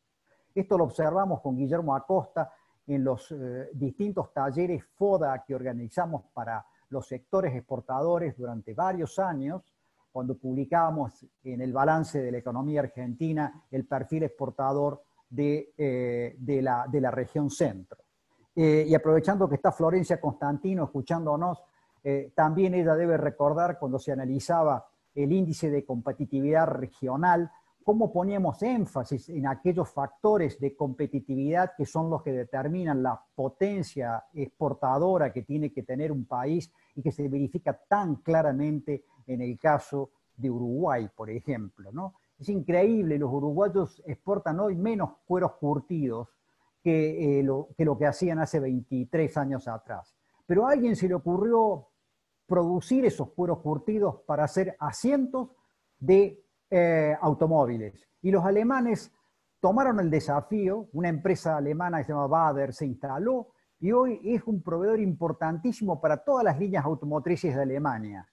D: Esto lo observamos con Guillermo Acosta en los distintos talleres FODA que organizamos para los sectores exportadores durante varios años, cuando publicábamos en el balance de la economía argentina el perfil exportador de la región centro. Y aprovechando que está Florencia Constantino escuchándonos, también ella debe recordar cuando se analizaba el índice de competitividad regional, cómo poníamos énfasis en aquellos factores de competitividad que son los que determinan la potencia exportadora que tiene que tener un país y que se verifica tan claramente en el caso de Uruguay, por ejemplo, ¿no? Es increíble, los uruguayos exportan hoy menos cueros curtidos que lo que hacían hace 23 años atrás. Pero a alguien se le ocurrió producir esos cueros curtidos para hacer asientos de automóviles. Y los alemanes tomaron el desafío, una empresa alemana que se llama Bader se instaló y hoy es un proveedor importantísimo para todas las líneas automotrices de Alemania.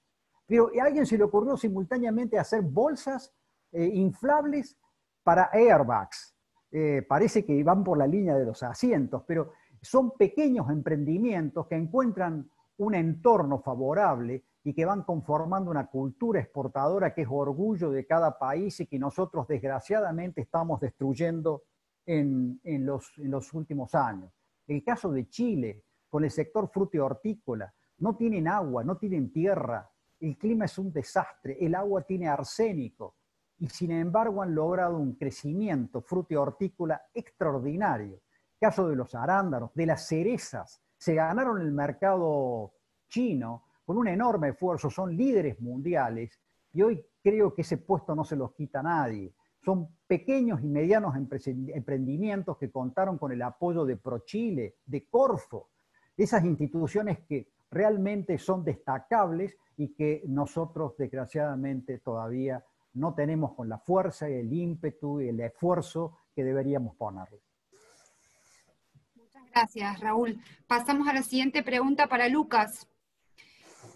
D: Pero a alguien se le ocurrió simultáneamente hacer bolsas inflables para airbags. Parece que van por la línea de los asientos, pero son pequeños emprendimientos que encuentran un entorno favorable y que van conformando una cultura exportadora que es orgullo de cada país y que nosotros desgraciadamente estamos destruyendo en los últimos años. El caso de Chile, con el sector fruto y hortícola, no tienen agua, no tienen tierra, el clima es un desastre, el agua tiene arsénico y sin embargo han logrado un crecimiento fruto y hortícola extraordinario. El caso de los arándanos, de las cerezas, se ganaron el mercado chino con un enorme esfuerzo, son líderes mundiales y hoy creo que ese puesto no se los quita nadie. Son pequeños y medianos emprendimientos que contaron con el apoyo de ProChile, de Corfo, esas instituciones que realmente son destacables y que nosotros desgraciadamente todavía no tenemos con la fuerza y el ímpetu y el esfuerzo que deberíamos ponerle.
A: Muchas gracias, Raúl. Pasamos a la siguiente pregunta para Lucas.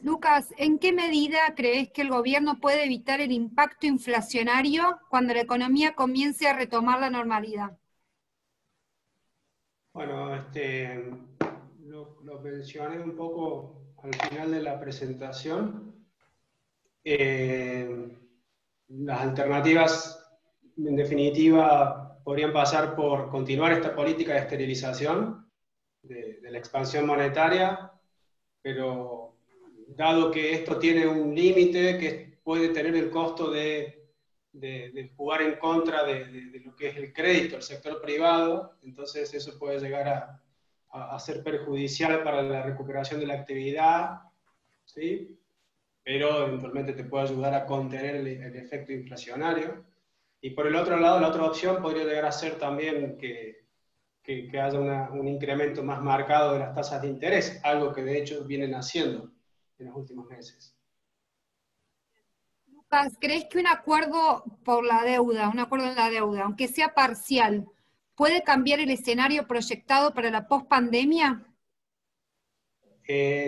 A: Lucas, ¿en qué medida crees que el gobierno puede evitar el impacto inflacionario cuando la economía comience a retomar la normalidad?
E: Bueno, lo mencioné un poco al final de la presentación. Las alternativas, en definitiva, podrían pasar por continuar esta política de esterilización de la expansión monetaria, pero dado que esto tiene un límite que puede tener el costo de jugar en contra de lo que es el crédito, el sector privado, entonces eso puede llegar a ser perjudicial para la recuperación de la actividad, ¿sí? Pero eventualmente te puede ayudar a contener el efecto inflacionario. Y por el otro lado, la otra opción podría llegar a ser también que haya un incremento más marcado de las tasas de interés, algo que de hecho vienen haciendo en los últimos meses.
A: Lucas, ¿crees que un acuerdo por la deuda, un acuerdo en la deuda, aunque sea parcial, puede cambiar el escenario proyectado para la pospandemia?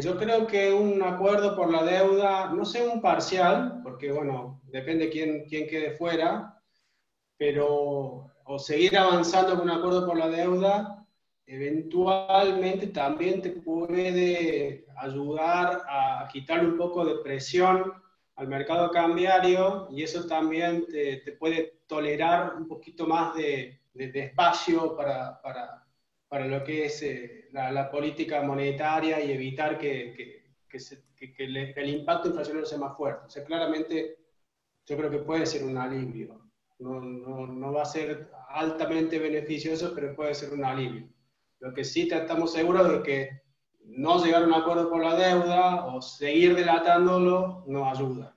E: Yo creo que un acuerdo por la deuda, no sé un parcial, porque bueno, depende quién quede fuera, pero o seguir avanzando con un acuerdo por la deuda, eventualmente también te puede ayudar a quitar un poco de presión al mercado cambiario y eso también te puede tolerar un poquito más de espacio para lo que es la política monetaria y evitar que el impacto inflacionario sea más fuerte. O sea, claramente yo creo que puede ser un alivio. No va a ser altamente beneficioso, pero puede ser un alivio. Lo que sí estamos seguros de que no llegar a un acuerdo por la deuda o seguir dilatándolo no ayuda.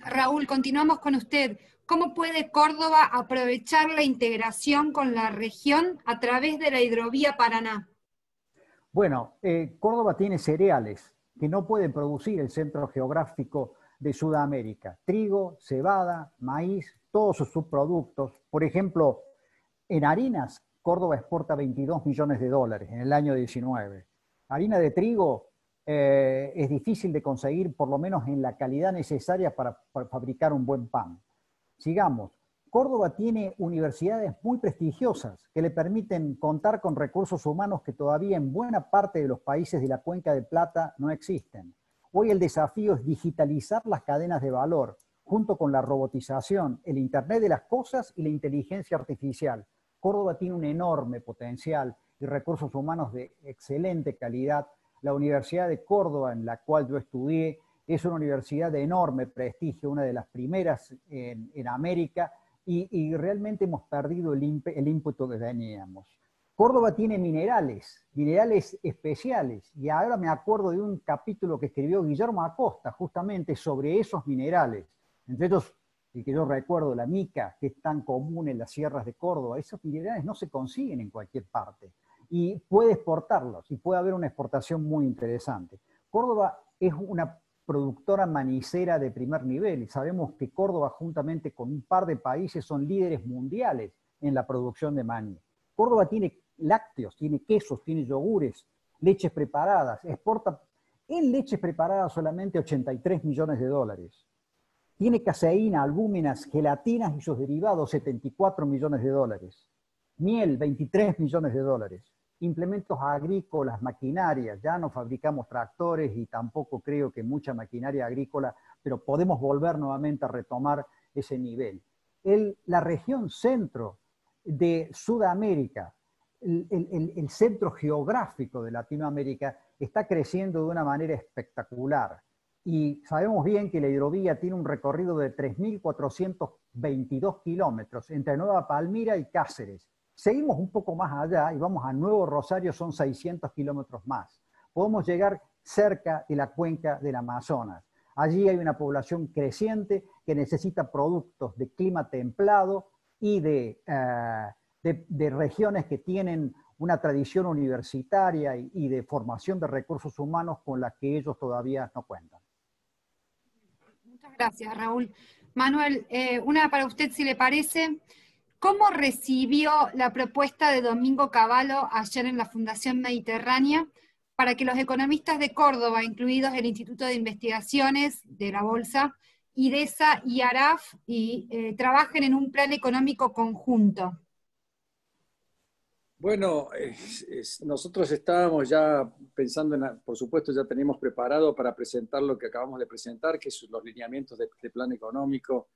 A: Raúl, continuamos con usted. ¿Cómo puede Córdoba aprovechar la integración con la región a través de la hidrovía Paraná?
D: Bueno, Córdoba tiene cereales que no pueden producir el centro geográfico de Sudamérica. Trigo, cebada, maíz, todos sus subproductos. Por ejemplo, en harinas, Córdoba exporta 22 millones de dólares en el año 19. Harina de trigo es difícil de conseguir, por lo menos en la calidad necesaria para fabricar un buen pan. Sigamos. Córdoba tiene universidades muy prestigiosas que le permiten contar con recursos humanos que todavía en buena parte de los países de la Cuenca de Plata no existen. Hoy el desafío es digitalizar las cadenas de valor, junto con la robotización, el Internet de las cosas y la inteligencia artificial. Córdoba tiene un enorme potencial y recursos humanos de excelente calidad. La Universidad de Córdoba, en la cual yo estudié, es una universidad de enorme prestigio, una de las primeras en América, y realmente hemos perdido el ímpetu que teníamos. Córdoba tiene minerales especiales, y ahora me acuerdo de un capítulo que escribió Guillermo Acosta justamente sobre esos minerales, entre ellos el que yo recuerdo, la mica, que es tan común en las sierras de Córdoba. Esos minerales no se consiguen en cualquier parte. y puede exportarlos y puede haber una exportación muy interesante. Córdoba es una productora manicera de primer nivel y sabemos que Córdoba, juntamente con un par de países, son líderes mundiales en la producción de maní. Córdoba tiene lácteos, tiene quesos, tiene yogures, leches preparadas, exporta en leches preparadas solamente 83 millones de dólares. Tiene caseína, albúminas, gelatinas y sus derivados, 74 millones de dólares. Miel, 23 millones de dólares. Implementos agrícolas, maquinarias, ya no fabricamos tractores y tampoco creo que mucha maquinaria agrícola, pero podemos volver nuevamente a retomar ese nivel. La región centro de Sudamérica, el centro geográfico de Latinoamérica, está creciendo de una manera espectacular. Y sabemos bien que la hidrovía tiene un recorrido de 3.422 kilómetros entre Nueva Palmira y Cáceres. Seguimos un poco más allá y vamos a Nuevo Rosario, son 600 kilómetros más. Podemos llegar cerca de la cuenca del Amazonas. Allí hay una población creciente que necesita productos de clima templado y de regiones que tienen una tradición universitaria y de formación de recursos humanos con la que ellos todavía no cuentan.
A: Muchas gracias, Raúl. Manuel, una para usted, si le parece. ¿Cómo recibió la propuesta de Domingo Cavallo ayer en la Fundación Mediterránea para que los economistas de Córdoba, incluidos el Instituto de Investigaciones de la Bolsa, IDESA y ARAF, trabajen en un plan económico conjunto?
B: Bueno, nosotros estábamos ya pensando, por supuesto ya teníamos preparado para presentar lo que acabamos de presentar, que son los lineamientos de plan económico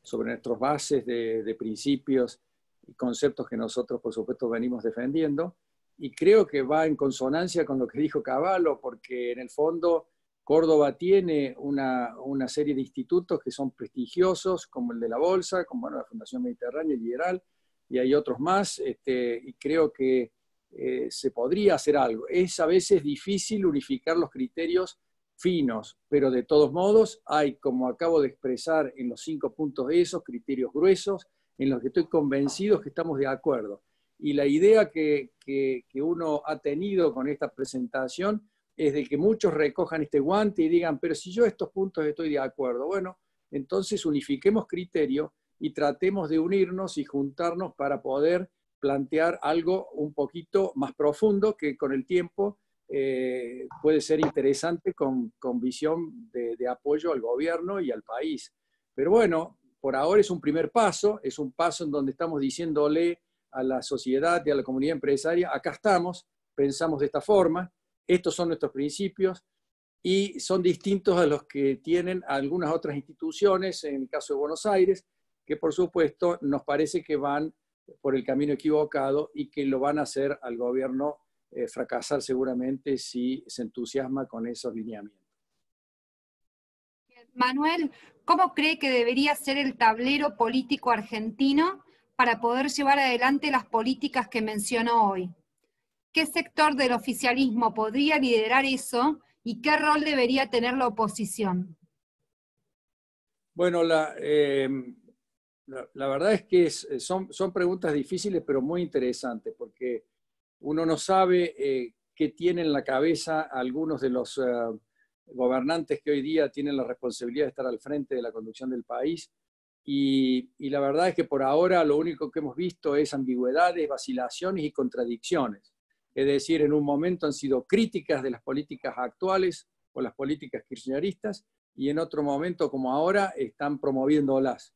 B: sobre nuestras bases de principios y conceptos que nosotros, por supuesto, venimos defendiendo. Y creo que va en consonancia con lo que dijo Cavallo, porque en el fondo Córdoba tiene una serie de institutos que son prestigiosos, como el de la Bolsa, como la Fundación Mediterránea, Liberal, y hay otros más, y creo que se podría hacer algo. Es a veces difícil unificar los criterios finos, pero de todos modos hay, como acabo de expresar en los 5 puntos de esos, criterios gruesos, en los que estoy convencido que estamos de acuerdo. Y la idea que uno ha tenido con esta presentación es de que muchos recojan este guante y digan, pero si yo estos puntos estoy de acuerdo, bueno, entonces unifiquemos criterios y tratemos de unirnos y juntarnos para poder plantear algo un poquito más profundo que con el tiempo puede ser interesante con visión de apoyo al gobierno y al país. Pero bueno, por ahora es un primer paso, es un paso en donde estamos diciéndole a la sociedad y a la comunidad empresaria, acá estamos, pensamos de esta forma, estos son nuestros principios, y son distintos a los que tienen algunas otras instituciones, en el caso de Buenos Aires, que por supuesto nos parece que van por el camino equivocado y que lo van a hacer al gobierno fracasar seguramente si se entusiasma con esos lineamientos.
A: Manuel, ¿cómo cree que debería ser el tablero político argentino para poder llevar adelante las políticas que mencionó hoy? ¿Qué sector del oficialismo podría liderar eso y qué rol debería tener la oposición?
B: Bueno, la verdad es que son preguntas difíciles, pero muy interesantes, porque uno no sabe qué tienen en la cabeza algunos de los gobernantes que hoy día tienen la responsabilidad de estar al frente de la conducción del país. Y la verdad es que por ahora lo único que hemos visto es ambigüedades, vacilaciones y contradicciones. Es decir, en un momento han sido críticas de las políticas actuales o las políticas kirchneristas, y en otro momento, como ahora, están promoviéndolas.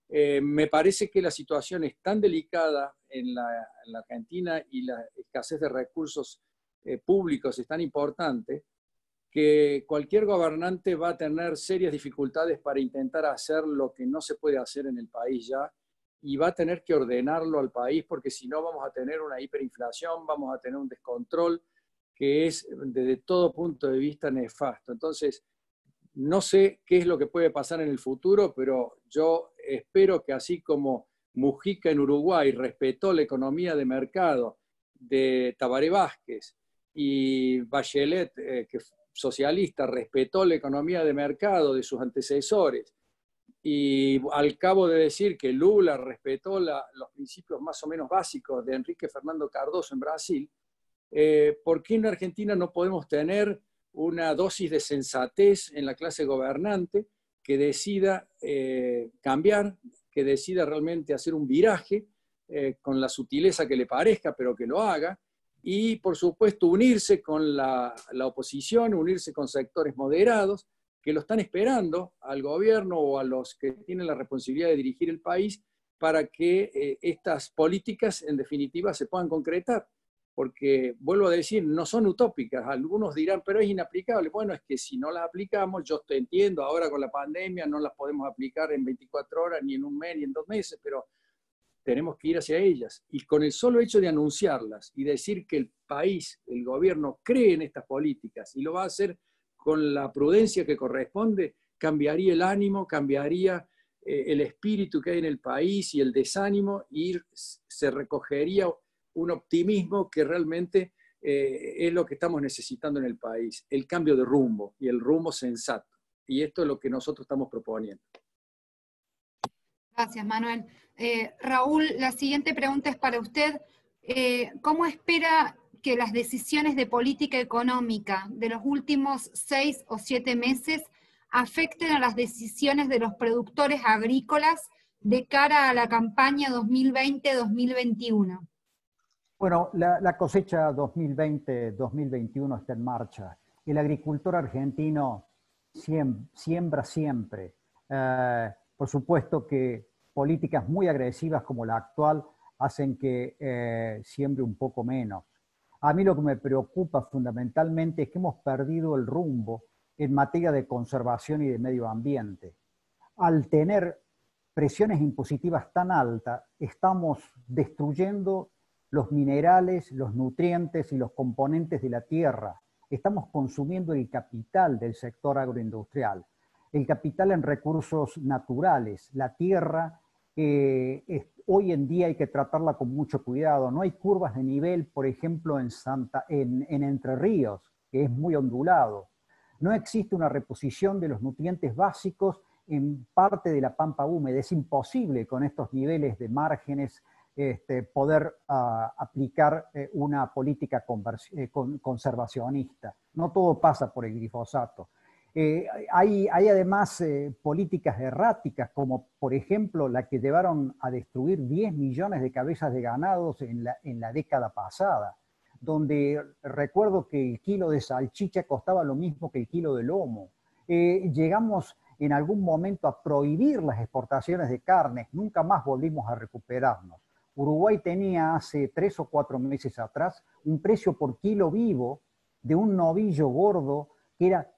B: Me parece que la situación es tan delicada en la Argentina y la escasez de recursos públicos es tan importante que cualquier gobernante va a tener serias dificultades para intentar hacer lo que no se puede hacer en el país ya, y va a tener que ordenarlo al país, porque si no vamos a tener una hiperinflación, vamos a tener un descontrol que es desde todo punto de vista nefasto. Entonces, no sé qué es lo que puede pasar en el futuro, pero yo espero que así como Mujica en Uruguay respetó la economía de mercado de Tabaré Vázquez y Bachelet, que socialista, respetó la economía de mercado de sus antecesores, y al cabo de decir que Lula respetó los principios más o menos básicos de Enrique Fernando Cardoso en Brasil, ¿por qué en Argentina no podemos tener una dosis de sensatez en la clase gobernante que decida cambiar, que decida realmente hacer un viraje con la sutileza que le parezca, pero que lo haga? Y, por supuesto, unirse con la oposición, unirse con sectores moderados que lo están esperando al gobierno o a los que tienen la responsabilidad de dirigir el país para que estas políticas, en definitiva, se puedan concretar. Porque, vuelvo a decir, no son utópicas. Algunos dirán, pero es inaplicable. Bueno, es que si no las aplicamos, yo te entiendo, ahora con la pandemia no las podemos aplicar en 24 horas, ni en un mes, ni en 2 meses, pero tenemos que ir hacia ellas. Y con el solo hecho de anunciarlas y decir que el país, el gobierno, cree en estas políticas y lo va a hacer con la prudencia que corresponde, cambiaría el ánimo, cambiaría el espíritu que hay en el país y el desánimo, y se recogería un optimismo que realmente es lo que estamos necesitando en el país, el cambio de rumbo y el rumbo sensato. Y esto es lo que nosotros estamos proponiendo.
A: Gracias, Manuel. Raúl, la siguiente pregunta es para usted. ¿Cómo espera que las decisiones de política económica de los últimos 6 o 7 meses afecten a las decisiones de los productores agrícolas de cara a la campaña 2020-2021?
D: Bueno, la cosecha 2020-2021 está en marcha. El agricultor argentino siembra siempre. Por supuesto que políticas muy agresivas como la actual hacen que siembre un poco menos. A mí lo que me preocupa fundamentalmente es que hemos perdido el rumbo en materia de conservación y de medio ambiente. Al tener presiones impositivas tan altas, estamos destruyendo los minerales, los nutrientes y los componentes de la tierra. Estamos consumiendo el capital del sector agroindustrial, el capital en recursos naturales. La tierra hoy en día hay que tratarla con mucho cuidado. No hay curvas de nivel, por ejemplo, en Entre Ríos, que es muy ondulado. No existe una reposición de los nutrientes básicos en parte de la pampa húmeda. Es imposible con estos niveles de márgenes poder aplicar una política conservacionista. No todo pasa por el glifosato. Hay además políticas erráticas, como por ejemplo la que llevaron a destruir 10 millones de cabezas de ganados en la década pasada, donde recuerdo que el kilo de salchicha costaba lo mismo que el kilo de lomo. Llegamos en algún momento a prohibir las exportaciones de carnes, nunca más volvimos a recuperarnos. Uruguay tenía hace 3 o 4 meses atrás un precio por kilo vivo de un novillo gordo que era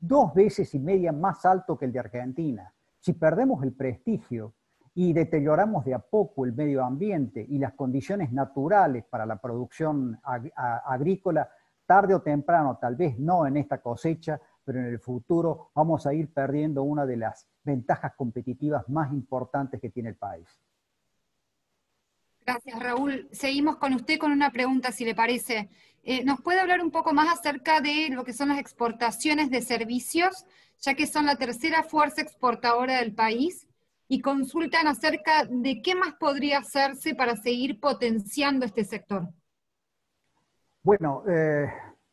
D: 2,5 veces más alto que el de Argentina. Si perdemos el prestigio y deterioramos de a poco el medio ambiente y las condiciones naturales para la producción agrícola, tarde o temprano, tal vez no en esta cosecha, pero en el futuro vamos a ir perdiendo una de las ventajas competitivas más importantes que tiene el país.
A: Gracias, Raúl. Seguimos con usted con una pregunta, si le parece. ¿Nos puede hablar un poco más acerca de lo que son las exportaciones de servicios, ya que son la tercera fuerza exportadora del país, y consultan acerca de qué más podría hacerse para seguir potenciando este sector?
D: Bueno,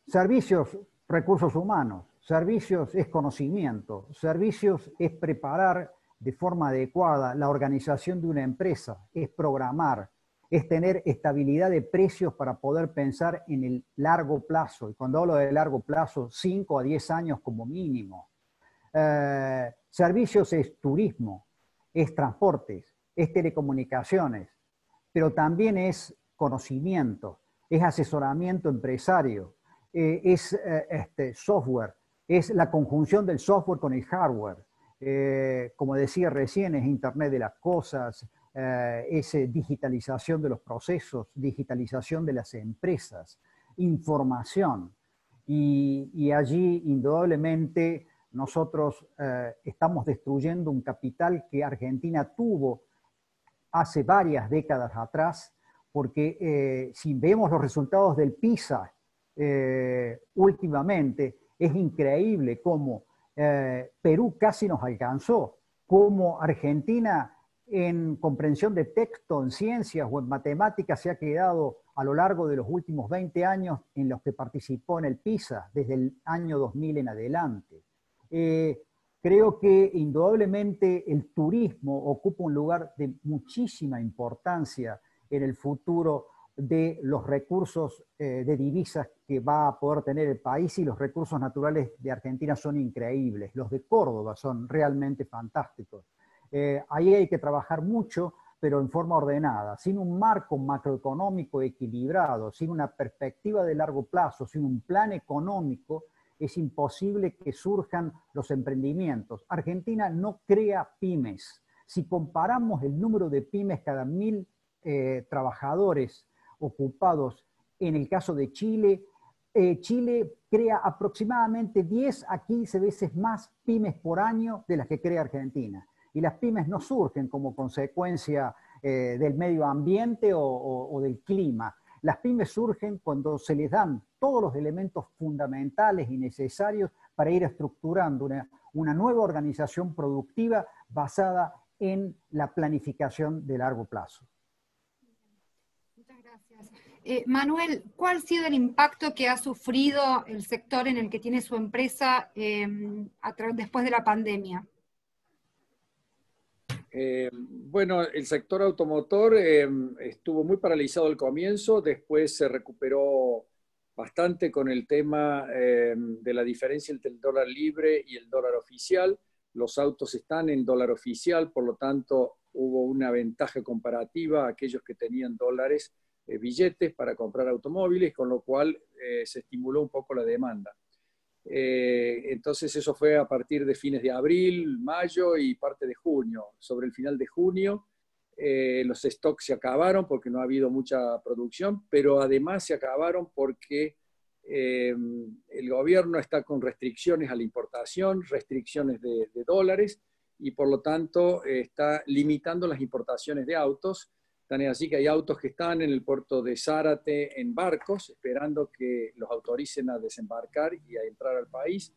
D: servicios, recursos humanos. Servicios es conocimiento. Servicios es preparar de forma adecuada la organización de una empresa, es programar, es tener estabilidad de precios para poder pensar en el largo plazo. Y cuando hablo de largo plazo, 5 a 10 años como mínimo. Servicios es turismo, es transportes, es telecomunicaciones, pero también es conocimiento, es asesoramiento empresario, es software, es la conjunción del software con el hardware. Como decía recién, es Internet de las cosas, es digitalización de los procesos, digitalización de las empresas, información. Y allí, indudablemente, nosotros estamos destruyendo un capital que Argentina tuvo hace varias décadas atrás, porque si vemos los resultados del PISA últimamente, es increíble cómo Perú casi nos alcanzó, cómo Argentina en comprensión de texto, en ciencias o en matemáticas se ha quedado a lo largo de los últimos 20 años en los que participó en el PISA, desde el año 2000 en adelante. Creo que indudablemente el turismo ocupa un lugar de muchísima importancia en el futuro de los recursos de divisas que va a poder tener el país, y los recursos naturales de Argentina son increíbles. Los de Córdoba son realmente fantásticos. Ahí hay que trabajar mucho, pero en forma ordenada, sin un marco macroeconómico equilibrado, sin una perspectiva de largo plazo, sin un plan económico, es imposible que surjan los emprendimientos. Argentina no crea pymes. Si comparamos el número de pymes cada 1000 trabajadores ocupados, en el caso de Chile, Chile crea aproximadamente 10 a 15 veces más pymes por año de las que crea Argentina. Y las pymes no surgen como consecuencia del medio ambiente o del clima. Las pymes surgen cuando se les dan todos los elementos fundamentales y necesarios para ir estructurando una nueva organización productiva basada en la planificación de largo plazo.
A: Muchas gracias. Manuel, ¿cuál ha sido el impacto que ha sufrido el sector en el que tiene su empresa después de la pandemia?
B: Bueno, el sector automotor estuvo muy paralizado al comienzo, después se recuperó bastante con el tema de la diferencia entre el dólar libre y el dólar oficial. Los autos están en dólar oficial, por lo tanto hubo una ventaja comparativa a aquellos que tenían dólares, billetes para comprar automóviles, con lo cual se estimuló un poco la demanda. Entonces eso fue a partir de fines de abril, mayo y parte de junio. Sobre el final de junio los stocks se acabaron porque no ha habido mucha producción, pero además se acabaron porque el gobierno está con restricciones a la importación, restricciones de dólares, y por lo tanto está limitando las importaciones de autos. Tan es así que hay autos que están en el puerto de Zárate en barcos, esperando que los autoricen a desembarcar y a entrar al país.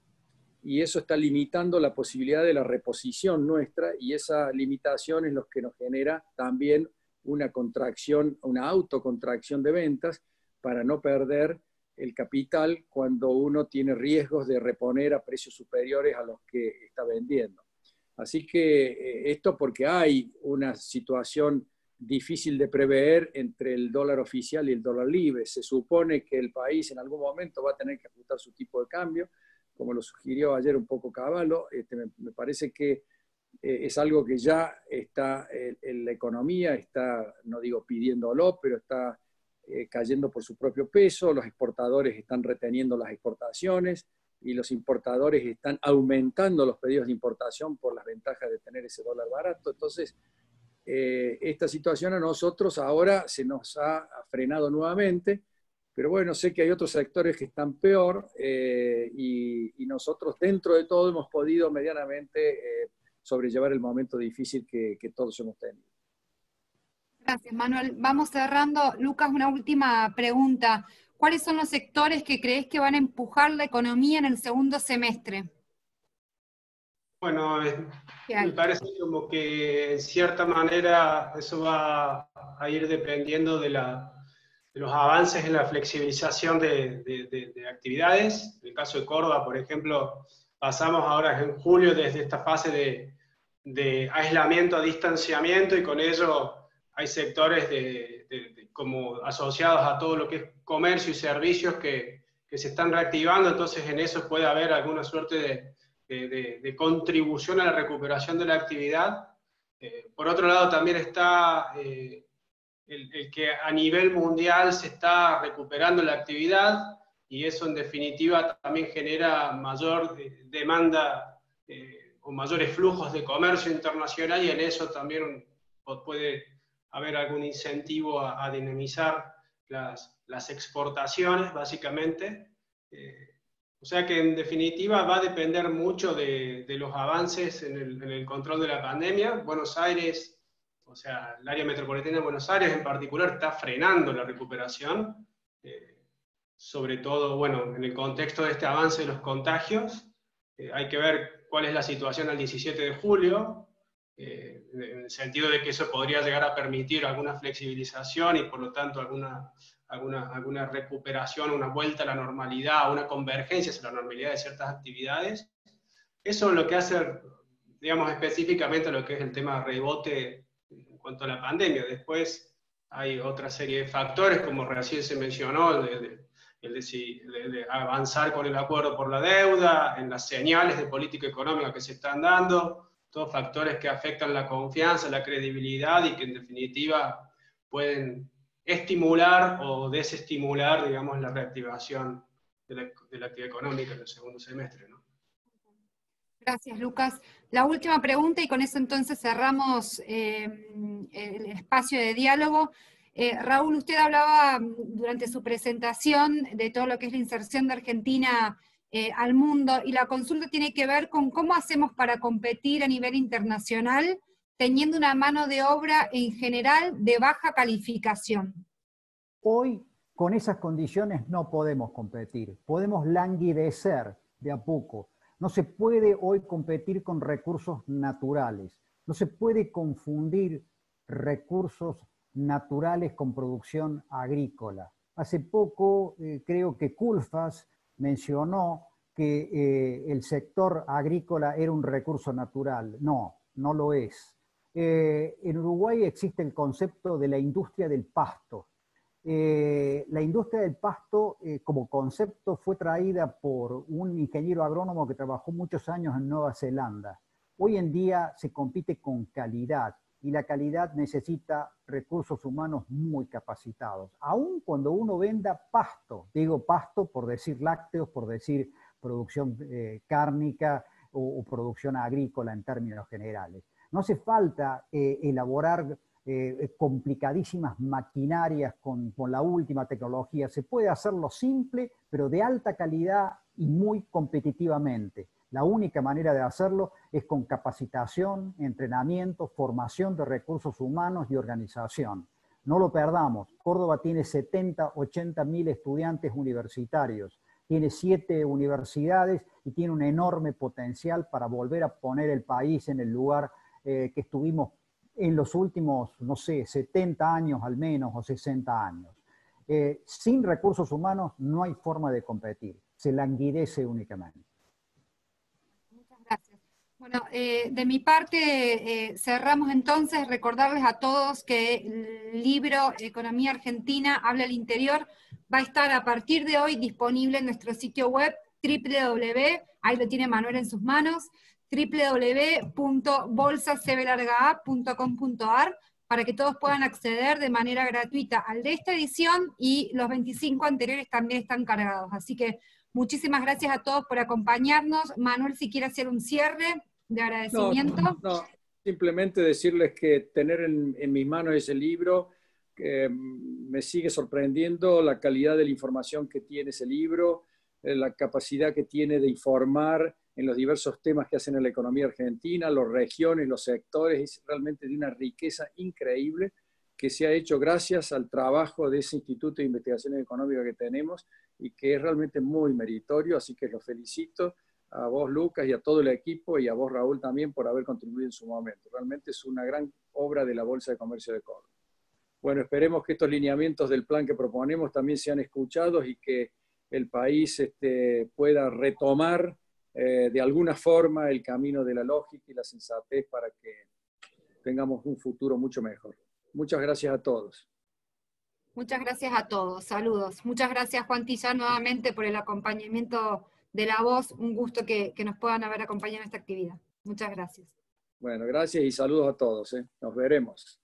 B: Y eso está limitando la posibilidad de la reposición nuestra, y esa limitación es lo que nos genera también una contracción, una autocontracción de ventas, para no perder el capital cuando uno tiene riesgos de reponer a precios superiores a los que está vendiendo. Así que esto porque hay una situación difícil de prever entre el dólar oficial y el dólar libre. Se supone que el país en algún momento va a tener que ajustar su tipo de cambio, como lo sugirió ayer un poco Cavallo. Me parece que es algo que ya está en la economía, está, no digo pidiéndolo, pero está cayendo por su propio peso. Los exportadores están reteniendo las exportaciones y los importadores están aumentando los pedidos de importación por las ventajas de tener ese dólar barato. Entonces, esta situación a nosotros ahora se nos ha frenado nuevamente, pero bueno, sé que hay otros sectores que están peor, y nosotros dentro de todo hemos podido medianamente sobrellevar el momento difícil que todos hemos tenido.
A: Gracias, Manuel. Vamos cerrando. Lucas, una última pregunta. ¿Cuáles son los sectores que crees que van a empujar la economía en el segundo semestre?
E: Bueno, me parece como que en cierta manera eso va a ir dependiendo de los avances en la flexibilización de actividades. En el caso de Córdoba, por ejemplo, pasamos ahora en julio desde esta fase de aislamiento a distanciamiento, y con ello hay sectores como asociados a todo lo que es comercio y servicios que se están reactivando. Entonces en eso puede haber alguna suerte de contribución a la recuperación de la actividad. Por otro lado también está el que a nivel mundial se está recuperando la actividad, y eso en definitiva también genera mayor demanda o mayores flujos de comercio internacional, y en eso también puede haber algún incentivo a dinamizar las exportaciones, básicamente. O sea que en definitiva va a depender mucho de los avances en el control de la pandemia. Buenos Aires, o sea, el área metropolitana de Buenos Aires en particular, está frenando la recuperación, sobre todo, bueno, en el contexto de este avance de los contagios. Hay que ver cuál es la situación al 17 de julio, en el sentido de que eso podría llegar a permitir alguna flexibilización y por lo tanto alguna recuperación, una vuelta a la normalidad, una convergencia hacia la normalidad de ciertas actividades. Eso es lo que hace, digamos, específicamente lo que es el tema rebote en cuanto a la pandemia. Después hay otra serie de factores, como recién se mencionó, de avanzar con el acuerdo por la deuda, en las señales de política económica que se están dando, todos factores que afectan la confianza, la credibilidad y que en definitiva pueden estimular o desestimular, digamos, la reactivación de la actividad económica en el segundo semestre, ¿no?
A: Gracias, Lucas. La última pregunta, y con eso entonces cerramos el espacio de diálogo. Raúl, usted hablaba durante su presentación de todo lo que es la inserción de Argentina al mundo, y la consulta tiene que ver con cómo hacemos para competir a nivel internacional teniendo una mano de obra en general de baja calificación.
D: Hoy, con esas condiciones no podemos competir, podemos languidecer de a poco. No se puede hoy competir con recursos naturales, no se puede confundir recursos naturales con producción agrícola. Hace poco creo que Culfas mencionó que el sector agrícola era un recurso natural. No, no lo es. En Uruguay existe el concepto de la industria del pasto. La industria del pasto como concepto fue traída por un ingeniero agrónomo que trabajó muchos años en Nueva Zelanda. Hoy en día se compite con calidad, y la calidad necesita recursos humanos muy capacitados. Aun cuando uno venda pasto, digo pasto por decir lácteos, por decir producción cárnica o producción agrícola en términos generales. No hace falta elaborar complicadísimas maquinarias con la última tecnología. Se puede hacerlo simple, pero de alta calidad y muy competitivamente. La única manera de hacerlo es con capacitación, entrenamiento, formación de recursos humanos y organización. No lo perdamos. Córdoba tiene 70, 80 mil estudiantes universitarios, tiene 7 universidades y tiene un enorme potencial para volver a poner el país en el lugar que estuvimos en los últimos, no sé, 70 años al menos o 60 años. Sin recursos humanos no hay forma de competir, se languidece únicamente.
A: Muchas gracias. Bueno, de mi parte cerramos entonces, recordarles a todos que el libro Economía Argentina habla al interior va a estar a partir de hoy disponible en nuestro sitio web www, ahí lo tiene Manuel en sus manos, www.bolsacblargaa.com.ar, para que todos puedan acceder de manera gratuita al de esta edición, y los 25 anteriores también están cargados. Así que muchísimas gracias a todos por acompañarnos. Manuel, si quiere hacer un cierre de agradecimiento.
B: No, simplemente decirles que tener en mis manos ese libro, me sigue sorprendiendo la calidad de la información que tiene ese libro, la capacidad que tiene de informar en los diversos temas que hacen en la economía argentina, las regiones, los sectores. Es realmente de una riqueza increíble que se ha hecho gracias al trabajo de ese Instituto de Investigaciones Económicas que tenemos, y que es realmente muy meritorio, así que los felicito a vos, Lucas, y a todo el equipo, y a vos, Raúl, también por haber contribuido en su momento. Realmente es una gran obra de la Bolsa de Comercio de Córdoba. Bueno, esperemos que estos lineamientos del plan que proponemos también sean escuchados y que el país pueda retomar de alguna forma el camino de la lógica y la sensatez para que tengamos un futuro mucho mejor. Muchas gracias a todos.
A: Muchas gracias a todos, saludos. Muchas gracias, Juan Tillán, nuevamente por el acompañamiento de la voz. Un gusto que nos puedan haber acompañado en esta actividad. Muchas gracias.
B: Bueno, gracias y saludos a todos. Nos veremos.